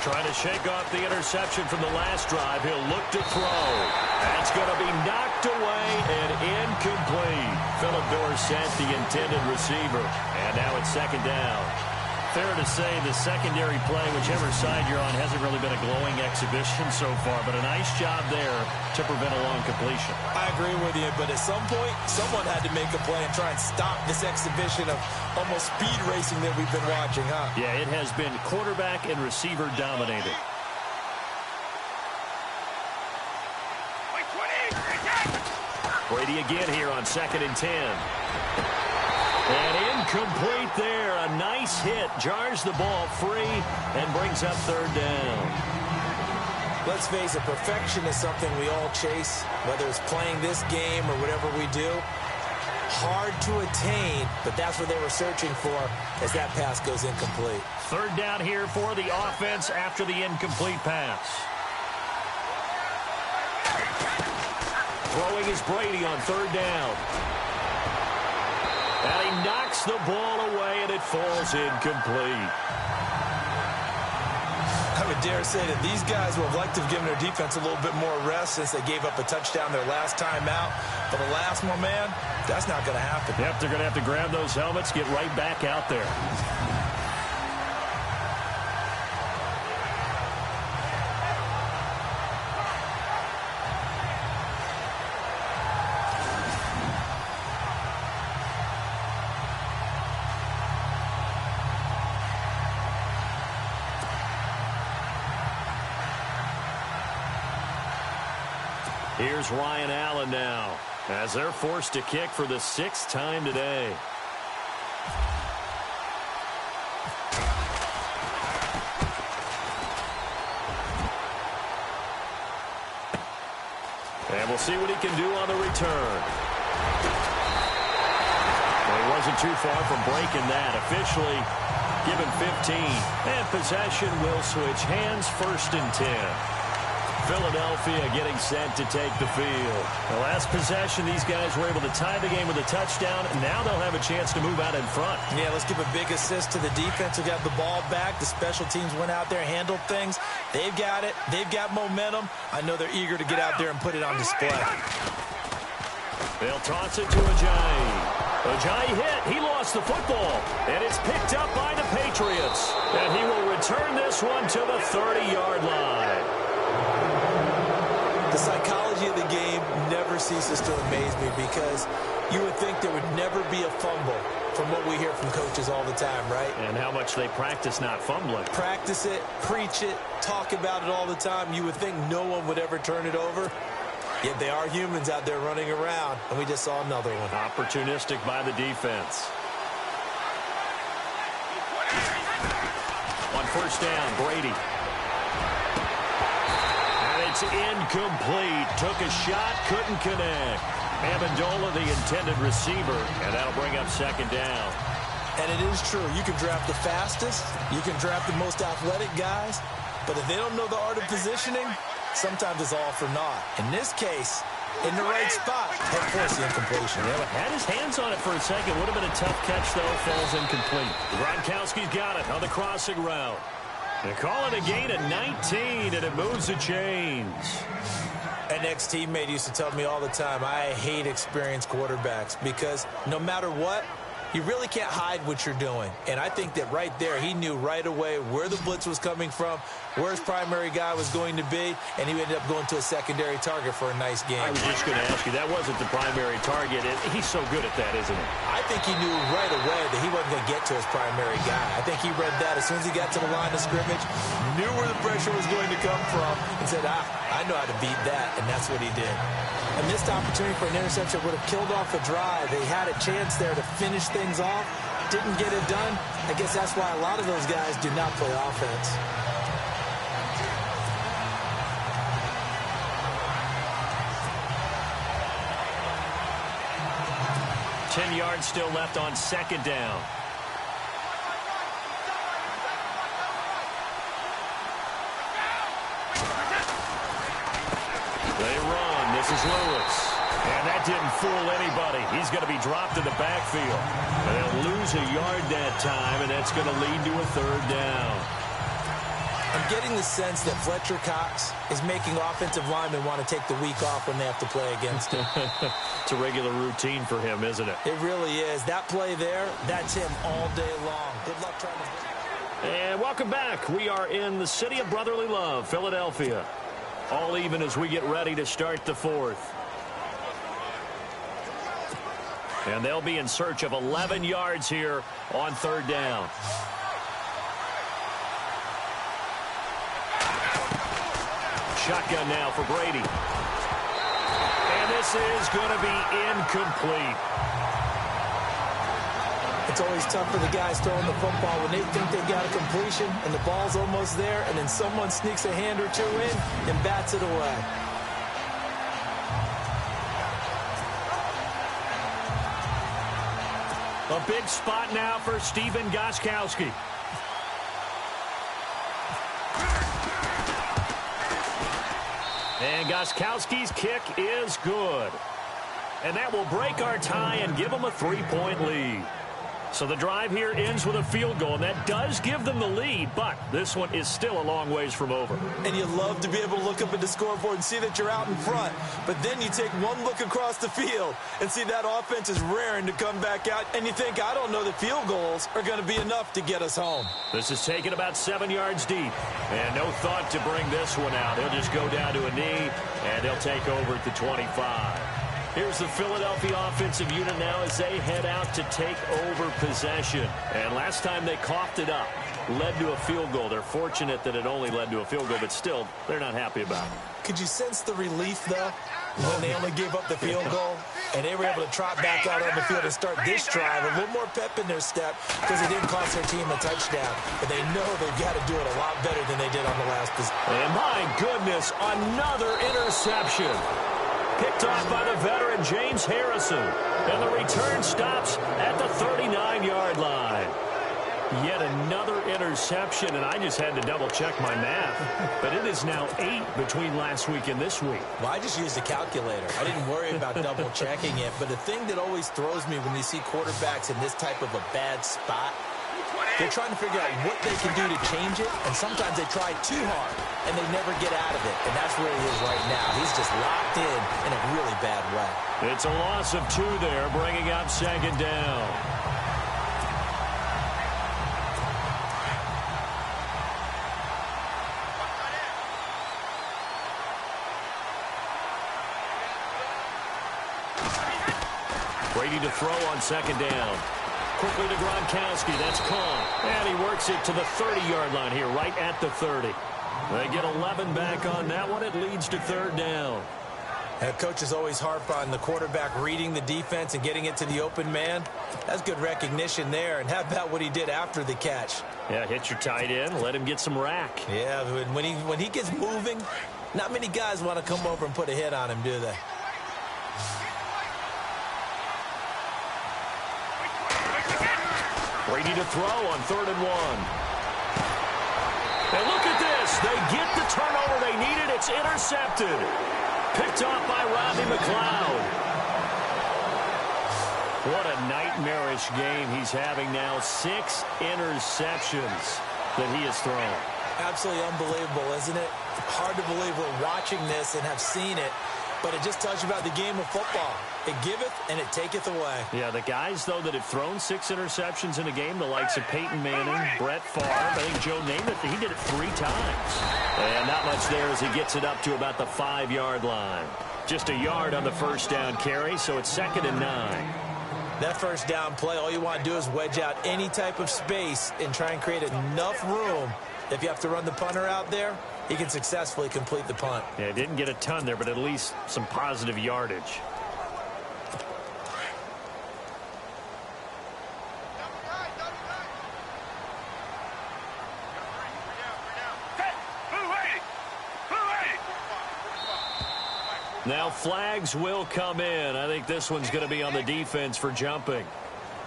Trying to shake off the interception from the last drive. He'll look to throw. That's going to be knocked away and incomplete. Philip Dorsett, the intended receiver. And now it's second down. Fair to say the secondary play, whichever side you're on, hasn't really been a glowing exhibition so far, but a nice job there to prevent a long completion. I agree with you, but at some point, someone had to make a play and try and stop this exhibition of almost speed racing that we've been watching, huh? Yeah, it has been quarterback and receiver dominated. Brady again here on 2nd and 10. And incomplete there. A nice hit. Jars the ball free and brings up third down. Let's face it, perfection is something we all chase, whether it's playing this game or whatever we do. Hard to attain, but that's what they were searching for as that pass goes incomplete. Third down here for the offense after the incomplete pass. Throwing is Brady on third down. And he knocks the ball away, and it falls incomplete. I would dare say that these guys will have liked to have given their defense a little bit more rest since they gave up a touchdown their last time out. But the last one, man, that's not going to happen. Yep, they're going to have to grab those helmets, get right back out there. Here's Ryan Allen now, as they're forced to kick for the 6th time today. And we'll see what he can do on the return. Well, he wasn't too far from breaking that. Officially given 15. And possession will switch hands, 1st and 10. Philadelphia getting set to take the field. The last possession, these guys were able to tie the game with a touchdown. Now they'll have a chance to move out in front. Yeah, let's give a big assist to the defense who got the ball back. The special teams went out there, handled things. They've got it. They've got momentum. I know they're eager to get out there and put it on display. They'll toss it to Ajayi. Ajayi hit. He lost the football. And it's picked up by the Patriots. And he will return this one to the 30-yard line. The psychology of the game never ceases to amaze me because you would think there would never be a fumble from what we hear from coaches all the time, right? And how much they practice not fumbling. Practice it, preach it, talk about it all the time. You would think no one would ever turn it over. Yet they are humans out there running around, and we just saw another one. Opportunistic by the defense. On first down, Brady. And it's incomplete. Took a shot, couldn't connect. Amendola, the intended receiver, and that'll bring up second down. And it is true. You can draft the fastest. You can draft the most athletic guys. But if they don't know the art of positioning, sometimes it's all for naught. In this case, in the right spot, had forced the incompletion. Yeah, but had his hands on it for a second. Would have been a tough catch, though. Falls incomplete. Gronkowski's got it on the crossing route. They call it a gain of 19, and it moves the chains. An ex-teammate used to tell me all the time, I hate experienced quarterbacks because no matter what, you really can't hide what you're doing. And I think that right there, he knew right away where the blitz was coming from, where his primary guy was going to be, and he ended up going to a secondary target for a nice game. I was just going to ask you, that wasn't the primary target. He's so good at that, isn't he? I think he knew right away that he wasn't going to get to his primary guy. I think he read that as soon as he got to the line of scrimmage, knew where the pressure was going to come from, and said, I know how to beat that, and that's what he did. A missed opportunity for an interception would have killed off a drive. They had a chance there to finish things off. Didn't get it done. I guess that's why a lot of those guys do not play offense. Ten yards still left on second down. They run. This is Lewis. And that didn't fool anybody. He's going to be dropped in the backfield. And they'll lose a yard that time, and that's going to lead to a third down. I'm getting the sense that Fletcher Cox is making offensive linemen want to take the week off when they have to play against him. It's a regular routine for him, isn't it? It really is. That play there, that's him all day long. Good luck trying to... And welcome back. We are in the city of brotherly love, Philadelphia. All even as we get ready to start the fourth. And they'll be in search of 11 yards here on third down. Shotgun now for Brady. And this is going to be incomplete. It's always tough for the guys throwing the football when they think they got a completion and the ball's almost there, and then someone sneaks a hand or two in and bats it away. A big spot now for Stephen Gostkowski. And Gostkowski's kick is good. And that will break our tie and give them a 3-point lead. So the drive here ends with a field goal, and that does give them the lead, but this one is still a long ways from over. And you love to be able to look up at the scoreboard and see that you're out in front, but then you take one look across the field and see that offense is raring to come back out, and you think, I don't know that field goals are going to be enough to get us home. This is taken about 7 yards deep, and no thought to bring this one out. He'll just go down to a knee, and they'll take over at the 25. Here's the Philadelphia offensive unit now as they head out to take over possession. And last time they coughed it up, led to a field goal. They're fortunate that it only led to a field goal, but still, they're not happy about it. Could you sense the relief, though, when they only gave up the field goal? And they were able to trot back out on the field and start this drive. A little more pep in their step because it didn't cost their team a touchdown. But they know they've got to do it a lot better than they did on the last possession. And my goodness, another interception. Picked off by the veteran James Harrison. And the return stops at the 39-yard line. Yet another interception, and I just had to double-check my math. But it is now 8 between last week and this week. Well, I just used a calculator. I didn't worry about double-checking it. But the thing that always throws me when you see quarterbacks in this type of a bad spot, they're trying to figure out what they can do to change it, and sometimes they try too hard, and they never get out of it. And that's where he is right now. He's just locked in a really bad way. It's a loss of 2 there, bringing up second down. Brady to throw on second down. Quickly to Gronkowski. That's caught. And he works it to the 30-yard line here, right at the 30. They get 11 back on that one. It leads to third down. And coaches always harp on the quarterback reading the defense and getting it to the open man. That's good recognition there. And how about what he did after the catch? Yeah, hit your tight end. Let him get some rack. Yeah, when he gets moving, not many guys want to come over and put a hit on him, do they? Brady to throw on 3rd and 1. And look at this. They get the turnover they needed. It's intercepted. Picked off by Rodney McLeod. What a nightmarish game he's having now. 6 interceptions that he has thrown. Absolutely unbelievable, isn't it? Hard to believe we're watching this and have seen it. But it just tells you about the game of football. It giveth and it taketh away. Yeah, the guys, though, that have thrown 6 interceptions in a game, the likes of Peyton Manning, Brett Favre, I think Joe Namath, he did it 3 times. And not much there as he gets it up to about the 5-yard line. Just a yard on the first down carry, so it's 2nd and 9. That first down play, all you want to do is wedge out any type of space and try and create enough room. If you have to run the punter out there, he can successfully complete the punt. Yeah, didn't get a ton there, but at least some positive yardage. Now flags will come in. I think this one's going to be on the defense for jumping.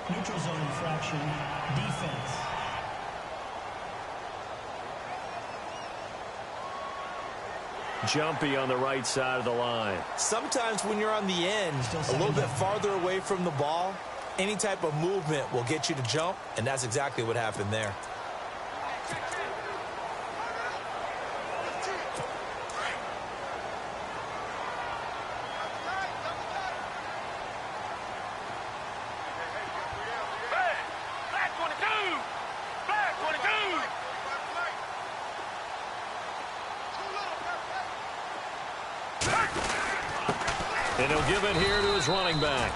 Neutral zone infraction, defense. Jumpy on the right side of the line. Sometimes when you're on the end, a little bit farther away from the ball, any type of movement will get you to jump, and that's exactly what happened there. And he'll give it here to his running back.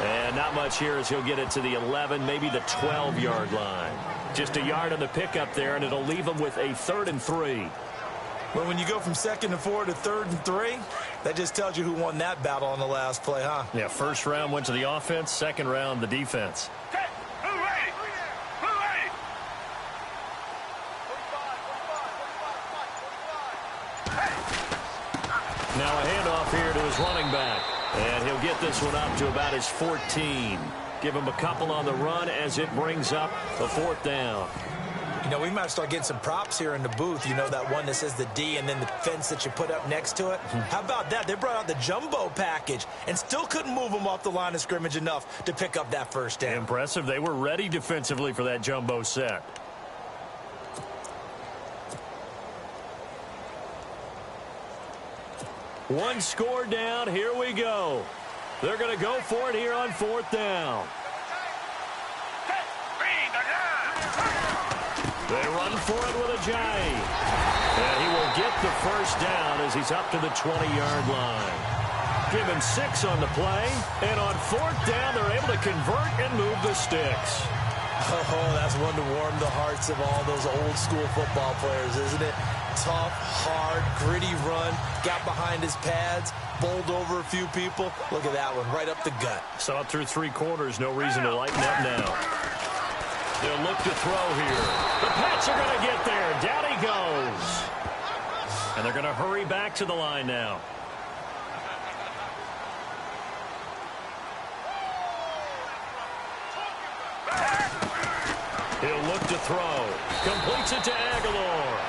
And not much here as he'll get it to the 11, maybe the 12-yard line. Just a yard on the pickup there, and it'll leave him with a 3rd and 3. Well, when you go from 2nd and 4 to 3rd and 3, that just tells you who won that battle on the last play, huh? Yeah, first round went to the offense, second round the defense. Now a handoff here to his running back. And he'll get this one up to about his 14. Give him a couple on the run as it brings up the 4th down. You know, we might start getting some props here in the booth. You know, that one that says the D and then the fence that you put up next to it. How about that? They brought out the jumbo package and still couldn't move them off the line of scrimmage enough to pick up that first down. Impressive. They were ready defensively for that jumbo set. One score down. Here we go. They're going to go for it here on 4th down. They run for it with a Ajayi. And he will get the first down as he's up to the 20-yard line. Give him 6 on the play. And on 4th down, they're able to convert and move the sticks. Oh, that's one to warm the hearts of all those old-school football players, isn't it? Tough, hard, gritty run, got behind his pads, bowled over a few people. Look at that one, right up the gut. Saw it through 3 quarters, no reason to lighten up now. They'll look to throw here. The Pats are going to get there. Down he goes. And they're going to hurry back to the line now. He'll look to throw. Completes it to Aguilar.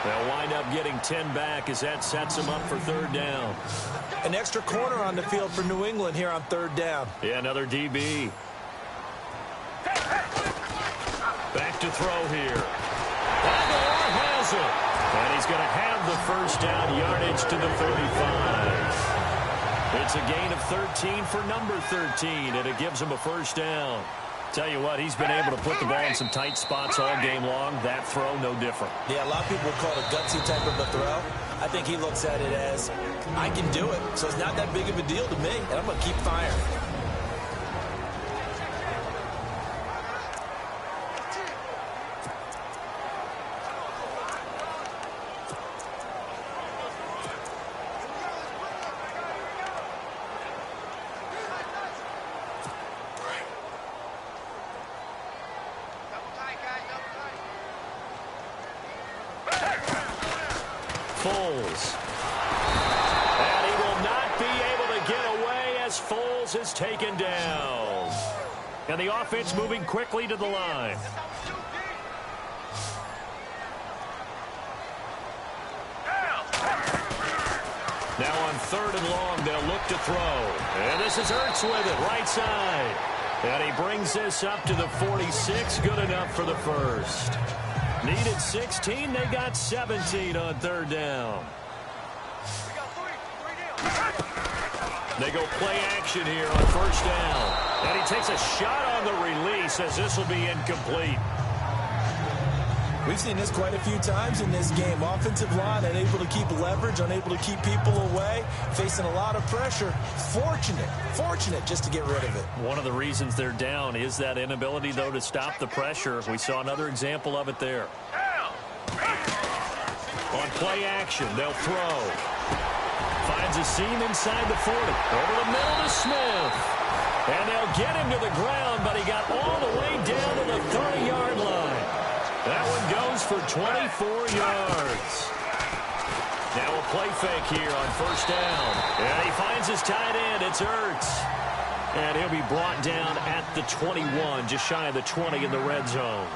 They'll wind up getting 10 back as that sets them up for third down. An extra corner on the field for New England here on third down. Yeah, another DB. Back to throw here. Aguilar has it. And he's going to have the first down, yardage to the 35. It's a gain of 13 for number 13, and it gives him a first down. Tell you what, he's been able to put the ball in some tight spots all game long. That throw, no different. Yeah, a lot of people call it a gutsy type of a throw. I think he looks at it as, I can do it, so it's not that big of a deal to me, and I'm going to keep firing. Is taken down. And the offense moving quickly to the line. Now on third and long, they'll look to throw. And this is Ertz with it, right side. And he brings this up to the 46, good enough for the first. Needed 16, they got 17 on third down. They go play action here on first down. And he takes a shot on the release as this will be incomplete. We've seen this quite a few times in this game. Offensive line unable to keep leverage, unable to keep people away, facing a lot of pressure. Fortunate just to get rid of it. One of the reasons they're down is that inability, though, to stop the pressure. We saw another example of it there. On play action, they'll throw. Finds a seam inside the 40. Over the middle to Smith. And they'll get him to the ground, but he got all the way down to the 30-yard line. That one goes for 24 yards. Now a play fake here on first down. And he finds his tight end. It's Ertz. And he'll be brought down at the 21, just shy of the 20 in the red zone.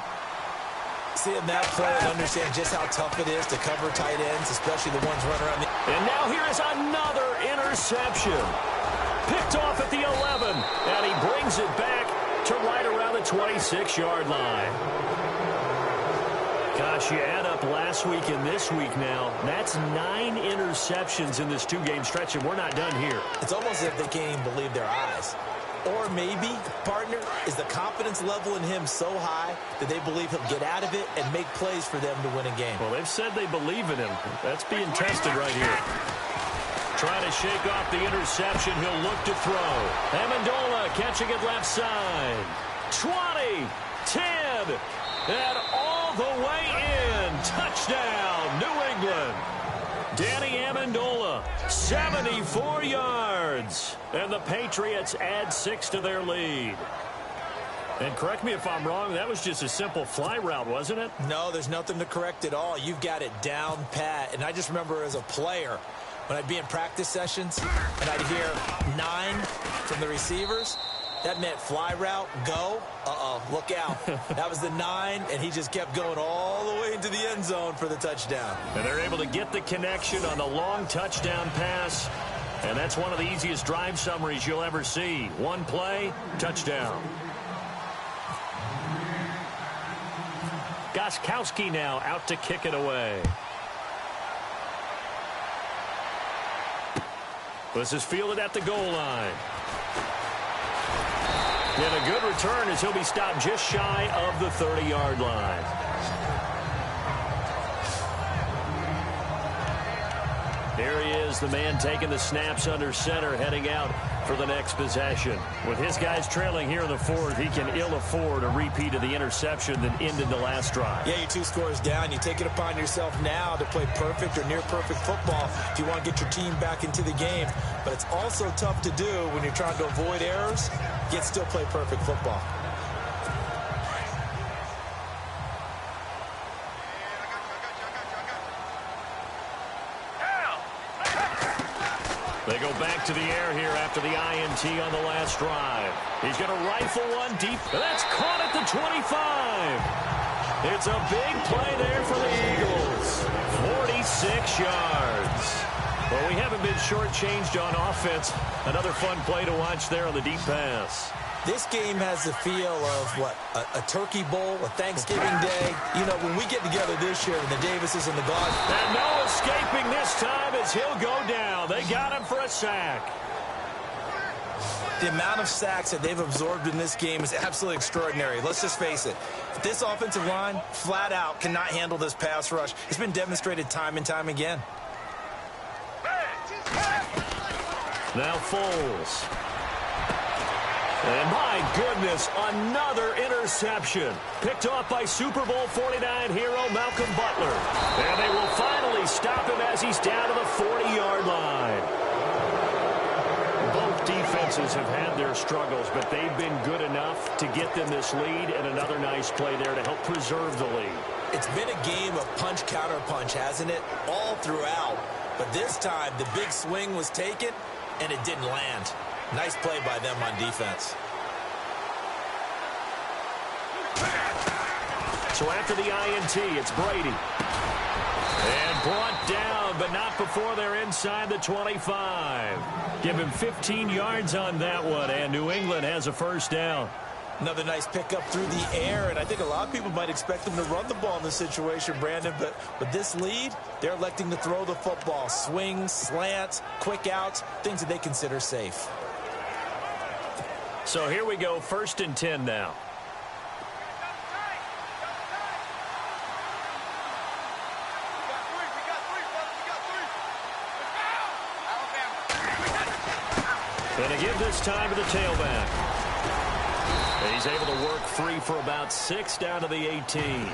Seeing that play and understand just how tough it is to cover tight ends, especially the ones running around. And now here is another interception. Picked off at the 11, and he brings it back to right around the 26-yard line. Gosh, you add up last week and this week now, that's 9 interceptions in this two-game stretch, and we're not done here. It's almost as if they can't even believe their eyes. Or maybe, partner, is the confidence level in him so high that they believe he'll get out of it and make plays for them to win a game. Well, they've said they believe in him. That's being tested right here. Trying to shake off the interception. He'll look to throw. Amendola catching it left side. 20, 10, and all the way in. Touchdown, New England. Danny Amendola, 74 yards. And the Patriots add 6 to their lead. And correct me if I'm wrong, that was just a simple fly route, wasn't it? No, there's nothing to correct at all. You've got it down pat. And I just remember as a player, when I'd be in practice sessions and I'd hear 9 from the receivers, that meant fly route, go. Look out. That was the 9, and he just kept going all the way into the end zone for the touchdown. And they're able to get the connection on the long touchdown pass. And that's one of the easiest drive summaries you'll ever see. One play, touchdown. Gostkowski now out to kick it away. This is fielded at the goal line. And a good return as he'll be stopped just shy of the 30-yard line. Here he is, the man taking the snaps under center, heading out for the next possession. With his guys trailing here in the fourth, he can ill afford a repeat of the interception that ended the last drive. Yeah, you're 2 scores down. You take it upon yourself now to play perfect or near-perfect football if you want to get your team back into the game. But it's also tough to do when you're trying to avoid errors, yet still play perfect football. They go back to the air here after the INT on the last drive. He's going to rifle one deep. That's caught at the 25. It's a big play there for the Eagles. 46 yards. Well, we haven't been shortchanged on offense. Another fun play to watch there on the deep pass. This game has the feel of, what, a turkey bowl, a Thanksgiving day. You know, when we get together this year, the Davises and the Gauds. And no escaping this time as he'll go down. They got him for a sack. The amount of sacks that they've absorbed in this game is absolutely extraordinary. Let's just face it. This offensive line, flat out, cannot handle this pass rush. It's been demonstrated time and time again. Now Foles. And my goodness, another interception. Picked off by Super Bowl 49 hero Malcolm Butler. And they will finally stop him as he's down to the 40-yard line. Both defenses have had their struggles, but they've been good enough to get them this lead, and another nice play there to help preserve the lead. It's been a game of punch-counter-punch, hasn't it? All throughout. But this time, the big swing was taken, and it didn't land. Nice play by them on defense. So after the INT, it's Brady. And brought down, but not before they're inside the 25. Give him 15 yards on that one, and New England has a first down. Another nice pickup through the air, and I think a lot of people might expect them to run the ball in this situation, Brandon, but with this lead, they're electing to throw the football. Swings, slants, quick outs, things that they consider safe. So here we go, 1st and 10 now. Going to give this time to the tailback. He's able to work free for about 6 down to the 18.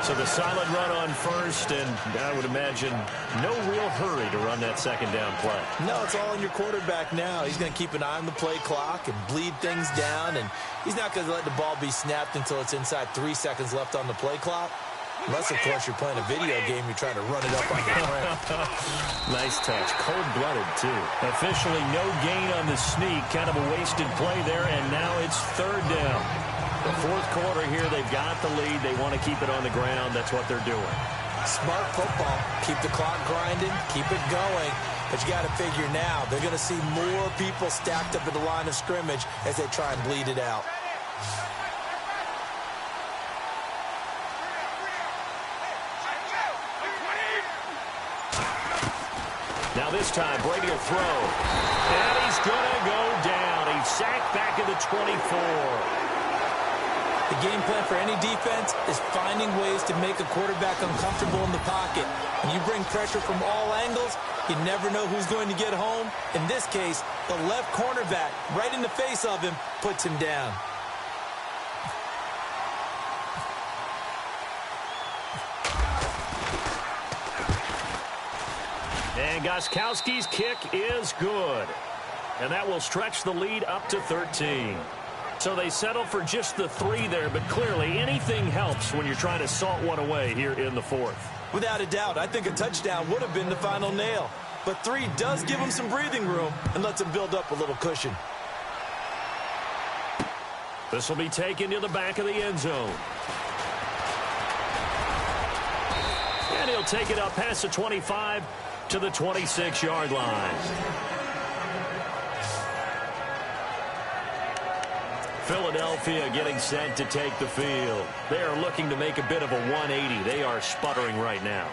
So the silent run on first, and I would imagine no real hurry to run that second down play. No, it's all on your quarterback now. He's going to keep an eye on the play clock and bleed things down, and he's not going to let the ball be snapped until it's inside 3 seconds left on the play clock. Unless, of course, you're playing a video game, you're trying to run it up on your friend. Nice touch. Cold-blooded, too. Officially no gain on the sneak. Kind of a wasted play there, and now it's 3rd down. The 4th quarter here, they've got the lead. They want to keep it on the ground. That's what they're doing. Smart football. Keep the clock grinding. Keep it going. But you got to figure now, they're going to see more people stacked up at the line of scrimmage as they try and bleed it out. Now this time, Brady will throw. And he's going to go down. He's sacked back at the 24. The game plan for any defense is finding ways to make a quarterback uncomfortable in the pocket. When you bring pressure from all angles, you never know who's going to get home. In this case, the left cornerback, right in the face of him, puts him down. And Gostkowski's kick is good. And that will stretch the lead up to 13. So they settle for just the 3 there, but clearly anything helps when you're trying to salt one away here in the 4th. Without a doubt, I think a touchdown would have been the final nail. But 3 does give them some breathing room and lets them build up a little cushion. This will be taken to the back of the end zone. And he'll take it up past the 25 to the 26-yard line. Philadelphia getting set to take the field. They are looking to make a bit of a 180. They are sputtering right now.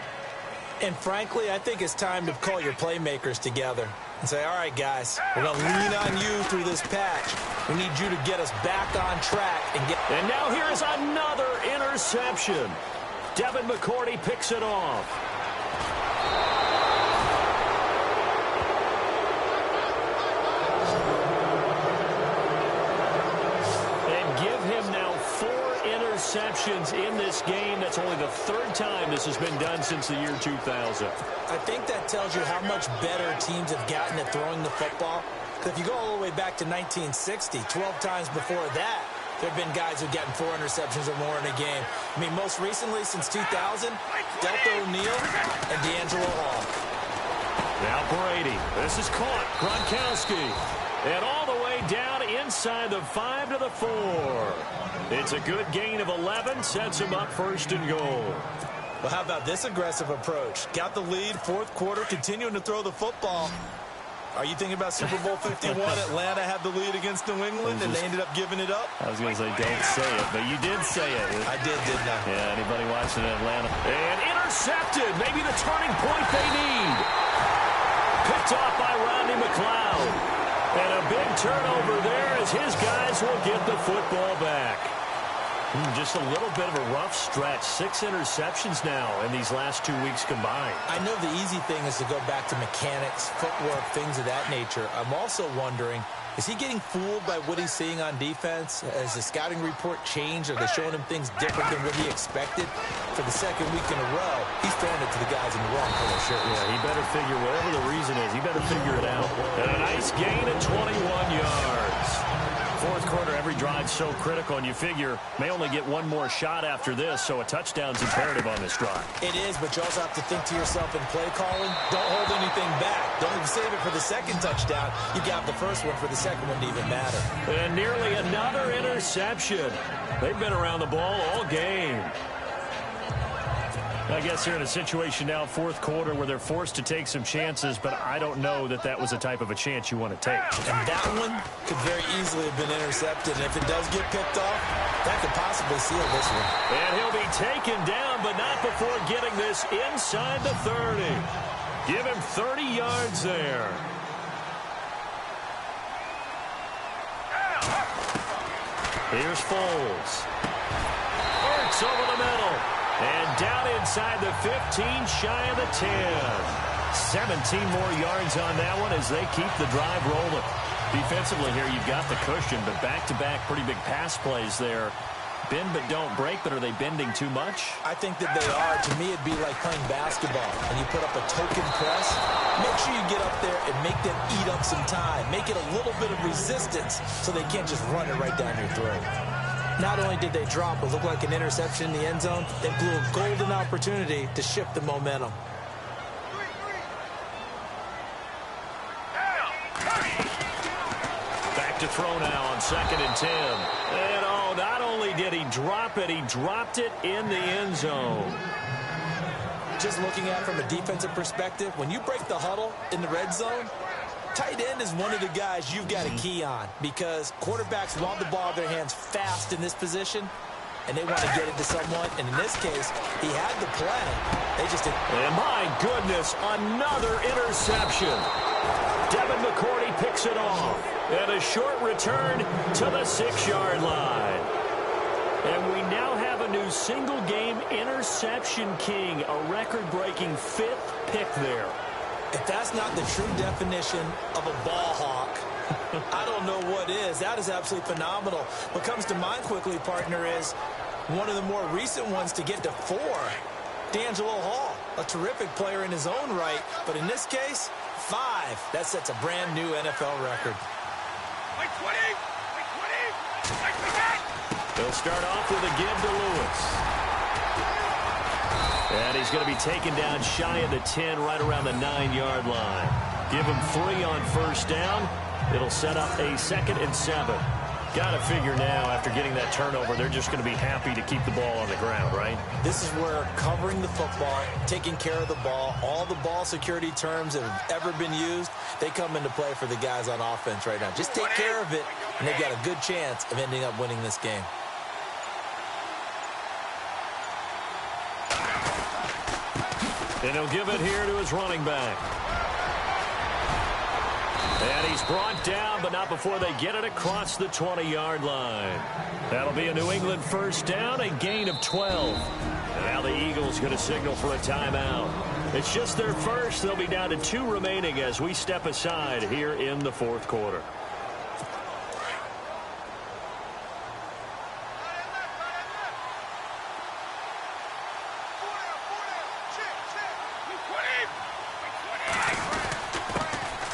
And frankly, I think it's time to call your playmakers together and say, all right, guys, we're going to lean on you through this patch. We need you to get us back on track. And now here is another interception. Devin McCourty picks it off. Interceptions in this game. That's only the 3rd time this has been done since the year 2000. I think that tells you how much better teams have gotten at throwing the football. If you go all the way back to 1960, 12 times before that, there have been guys who've gotten 4 interceptions or more in a game. I mean, most recently, since 2000, Delta O'Neal and D'Angelo Hall. Now Brady. This is caught. Gronkowski. And all the way down inside the 5 to the 4. It's a good gain of 11. Sets him up 1st and goal. Well, how about this aggressive approach? Got the lead, 4th quarter, continuing to throw the football. Are you thinking about Super Bowl 51? Atlanta had the lead against New England, and they ended up giving it up? I was going to say, don't say it, but you did say it. I did, didn't I? Yeah, anybody watching in Atlanta. And intercepted. Maybe the turning point they need. Picked off by Rodney McLeod. And a big turnover there as his guys will get the football back. Just a little bit of a rough stretch. 6 interceptions now in these last 2 weeks combined. I know the easy thing is to go back to mechanics, footwork, things of that nature. I'm also wondering, is he getting fooled by what he's seeing on defense? Has the scouting report changed? Are they showing him things different than what he expected? For the 2nd week in a row, he's throwing it to the guys in the wrong color shirts. Yeah, he better figure, whatever the reason is, he better figure it out. And a nice gain of 21 yards. 4th quarter, every drive so critical, and you figure may only get one more shot after this, so a touchdown's imperative on this drive. It is, but you also have to think to yourself in play calling, don't hold anything back. Don't even save it for the 2nd touchdown. You got the 1st one for the 2nd one to even matter. And nearly another interception. They've been around the ball all game. I guess they're in a situation now, 4th quarter, where they're forced to take some chances, but I don't know that that was the type of a chance you want to take. And that one could very easily have been intercepted. And if it does get picked off, that could possibly seal this one. And he'll be taken down, but not before getting this inside the 30. Give him 30 yards there. Here's Foles. Hurts over the middle. And down inside the 15, shy of the 10. 17 more yards on that one as they keep the drive rolling. Defensively here, you've got the cushion, but back-to-back pretty big pass plays there. Bend but don't break, but are they bending too much? I think that they are. To me, it'd be like playing basketball, and you put up a token press. Make sure you get up there and make them eat up some time. Make it a little bit of resistance so they can't just run it right down your throat. Not only did they drop what looked like an interception in the end zone, they blew a golden opportunity to shift the momentum. Back to throw now on 2nd and 10. And oh, not only did he drop it, he dropped it in the end zone. Just looking at it from a defensive perspective, when you break the huddle in the red zone, tight end is one of the guys you've got a key on because quarterbacks want the ball in their hands fast in this position, and they want to get it to someone. And in this case, he had the play. They just didn't. And my goodness, another interception. Devin McCourty picks it off. And a short return to the 6-yard line. And we now have a new single-game interception king, a record-breaking 5th pick there. If that's not the true definition of a ball hawk, I don't know what is. That is absolutely phenomenal. What comes to mind quickly, partner, is one of the more recent ones to get to 4. D'Angelo Hall, a terrific player in his own right, but in this case, 5. That sets a brand new NFL record. They'll start off with a give to Lewis. And he's going to be taken down shy of the 10, right around the 9-yard line. Give him 3 on 1st down. It'll set up a 2nd and 7. Got to figure now, after getting that turnover, they're just going to be happy to keep the ball on the ground, right? This is where covering the football, taking care of the ball, all the ball security terms that have ever been used, they come into play for the guys on offense right now. Just take care of it, and they've got a good chance of ending up winning this game. And he'll give it here to his running back. And he's brought down, but not before they get it across the 20-yard line. That'll be a New England 1st down, a gain of 12. And now the Eagles going to signal for a timeout. It's just their first. They'll be down to 2 remaining as we step aside here in the 4th quarter.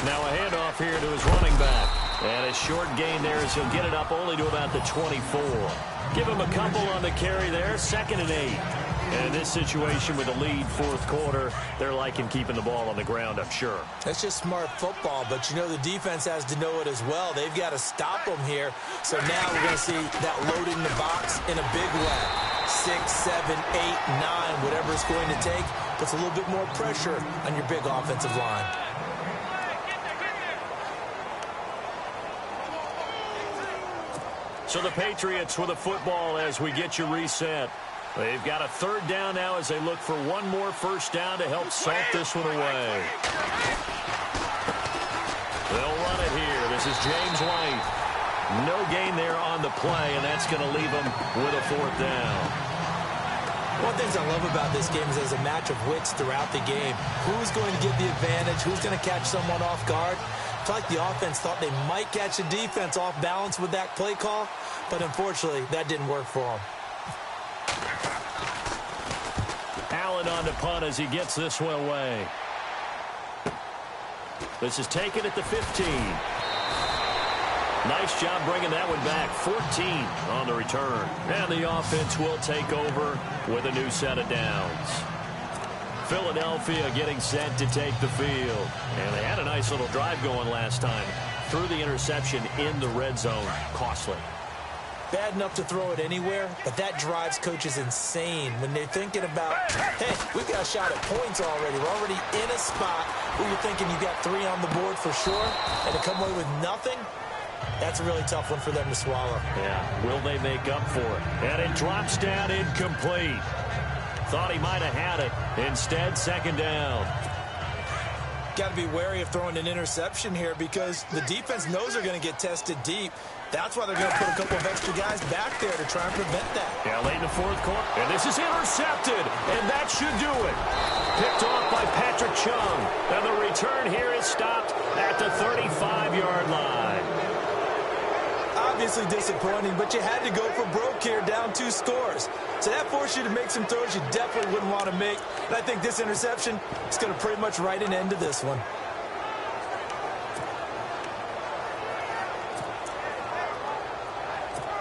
Now a handoff here to his running back. And a short gain there as he'll get it up only to about the 24. Give him a couple on the carry there. 2nd and 8. And in this situation with the lead fourth quarter, they're liking keeping the ball on the ground, I'm sure. That's just smart football, but you know the defense has to know it as well. They've got to stop them here. So now we're going to see that loading the box in a big way. 6, 7, 8, 9, whatever it's going to take, puts a little bit more pressure on your big offensive line. So the Patriots with a football as we get you reset. They've got a third down now as they look for one more first down to help salt this one away. They'll run it here. This is James White. No gain there on the play, and that's going to leave them with a fourth down. One of the things I love about this game is there's a match of wits throughout the game. Who's going to get the advantage? Who's going to catch someone off guard? I feel like the offense thought they might catch the defense off balance with that play call, but unfortunately, that didn't work for them. Allen on the punt as he gets this one away. This is taken at the 15. Nice job bringing that one back. 14 on the return. And the offense will take over with a new set of downs. Philadelphia getting set to take the field. And they had a nice little drive going last time. Threw the interception in the red zone. Costly. Bad enough to throw it anywhere, but that drives coaches insane when they're thinking about, hey, we've got a shot at points already. We're already in a spot where you're thinking you got 3 on the board for sure, and to come away with nothing, that's a really tough one for them to swallow. Yeah, will they make up for it? And it drops down incomplete. Thought he might have had it. Instead, second down. Got to be wary of throwing an interception here because the defense knows they're going to get tested deep. That's why they're going to put a couple of extra guys back there to try and prevent that. Yeah, late in the fourth quarter. And this is intercepted, and that should do it. Picked off by Patrick Chung. And the return here is stopped at the 35-yard line. Obviously disappointing, but you had to go for broke here, down 2 scores. So that forced you to make some throws you definitely wouldn't want to make. And I think this interception is going to pretty much write an end to this one.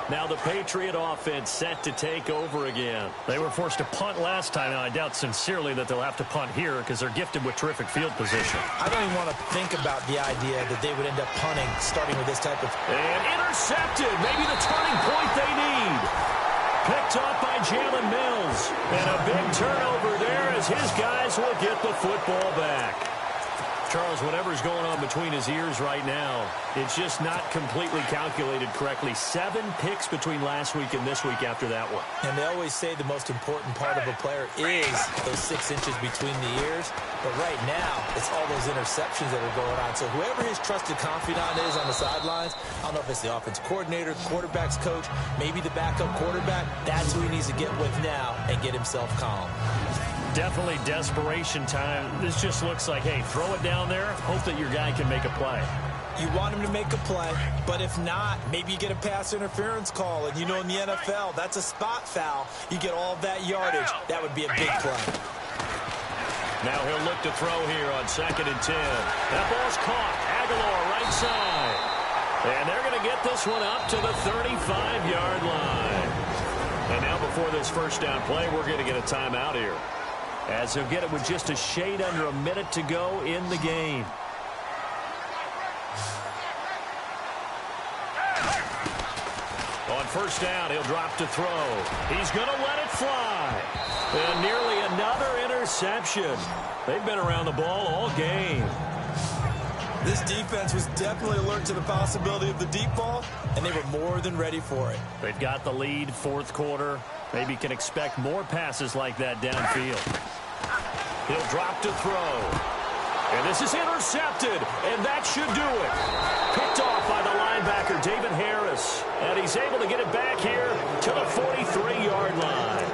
Now the Patriot offense set to take over again. They were forced to punt last time, and I doubt sincerely that they'll have to punt here because they're gifted with terrific field position. I don't even want to think about the idea that they would end up punting, starting with this type of... And intercepted, maybe the turning point they need. Picked up by Jalen Mills. And a big turnover there as his guys will get the football back. Charles, whatever's going on between his ears right now, it's just not completely calculated correctly. 7 picks between last week and this week after that one. And they always say the most important part of a player is those 6 inches between the ears. But right now, it's all those interceptions that are going on. So whoever his trusted confidant is on the sidelines, I don't know if it's the offensive coordinator, quarterback's coach, maybe the backup quarterback, that's who he needs to get with now and get himself calm. Definitely desperation time. This just looks like, hey, throw it down there, hope that your guy can make a play. You want him to make a play, but if not, maybe you get a pass interference call. And you know in the NFL, that's a spot foul. You get all of that yardage. That would be a big play. Now he'll look to throw here on 2nd and 10. That ball's caught. Aguilar right side. And they're going to get this one up to the 35-yard line. And now before this first down play, we're going to get a timeout here, as he'll get it with just a shade under a minute to go in the game. On first down, he'll drop to throw. He's going to let it fly. And nearly another interception. They've been around the ball all game. This defense was definitely alert to the possibility of the deep ball, and they were more than ready for it. They've got the lead, fourth quarter. Maybe can expect more passes like that downfield. He'll drop to throw. And this is intercepted, and that should do it. Picked off by the linebacker, David Harris. And he's able to get it back here to the 43-yard line.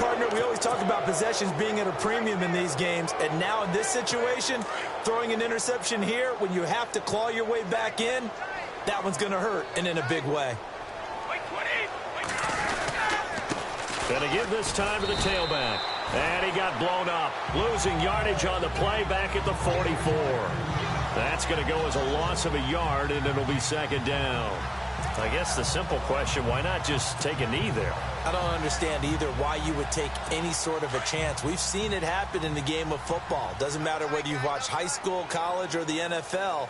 Partner, we always talk about possessions being at a premium in these games, and now in this situation, throwing an interception here when you have to claw your way back in, that one's going to hurt, and in a big way. Going to give this time to the tailback. And he got blown up, losing yardage on the play back at the 44. That's going to go as a loss of a yard, and it'll be second down. I guess the simple question, why not just take a knee there? I don't understand either why you would take any sort of a chance. We've seen it happen in the game of football. Doesn't matter whether you've watched high school, college, or the NFL.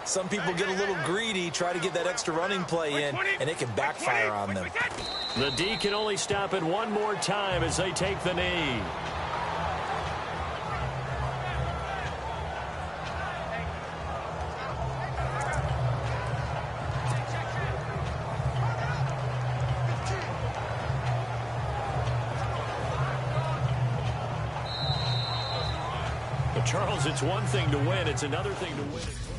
Some people get a little greedy, try to get that extra running play in, and it can backfire on them. The D can only stop it one more time as they take the knee. Charles, it's one thing to win. It's another thing to win it.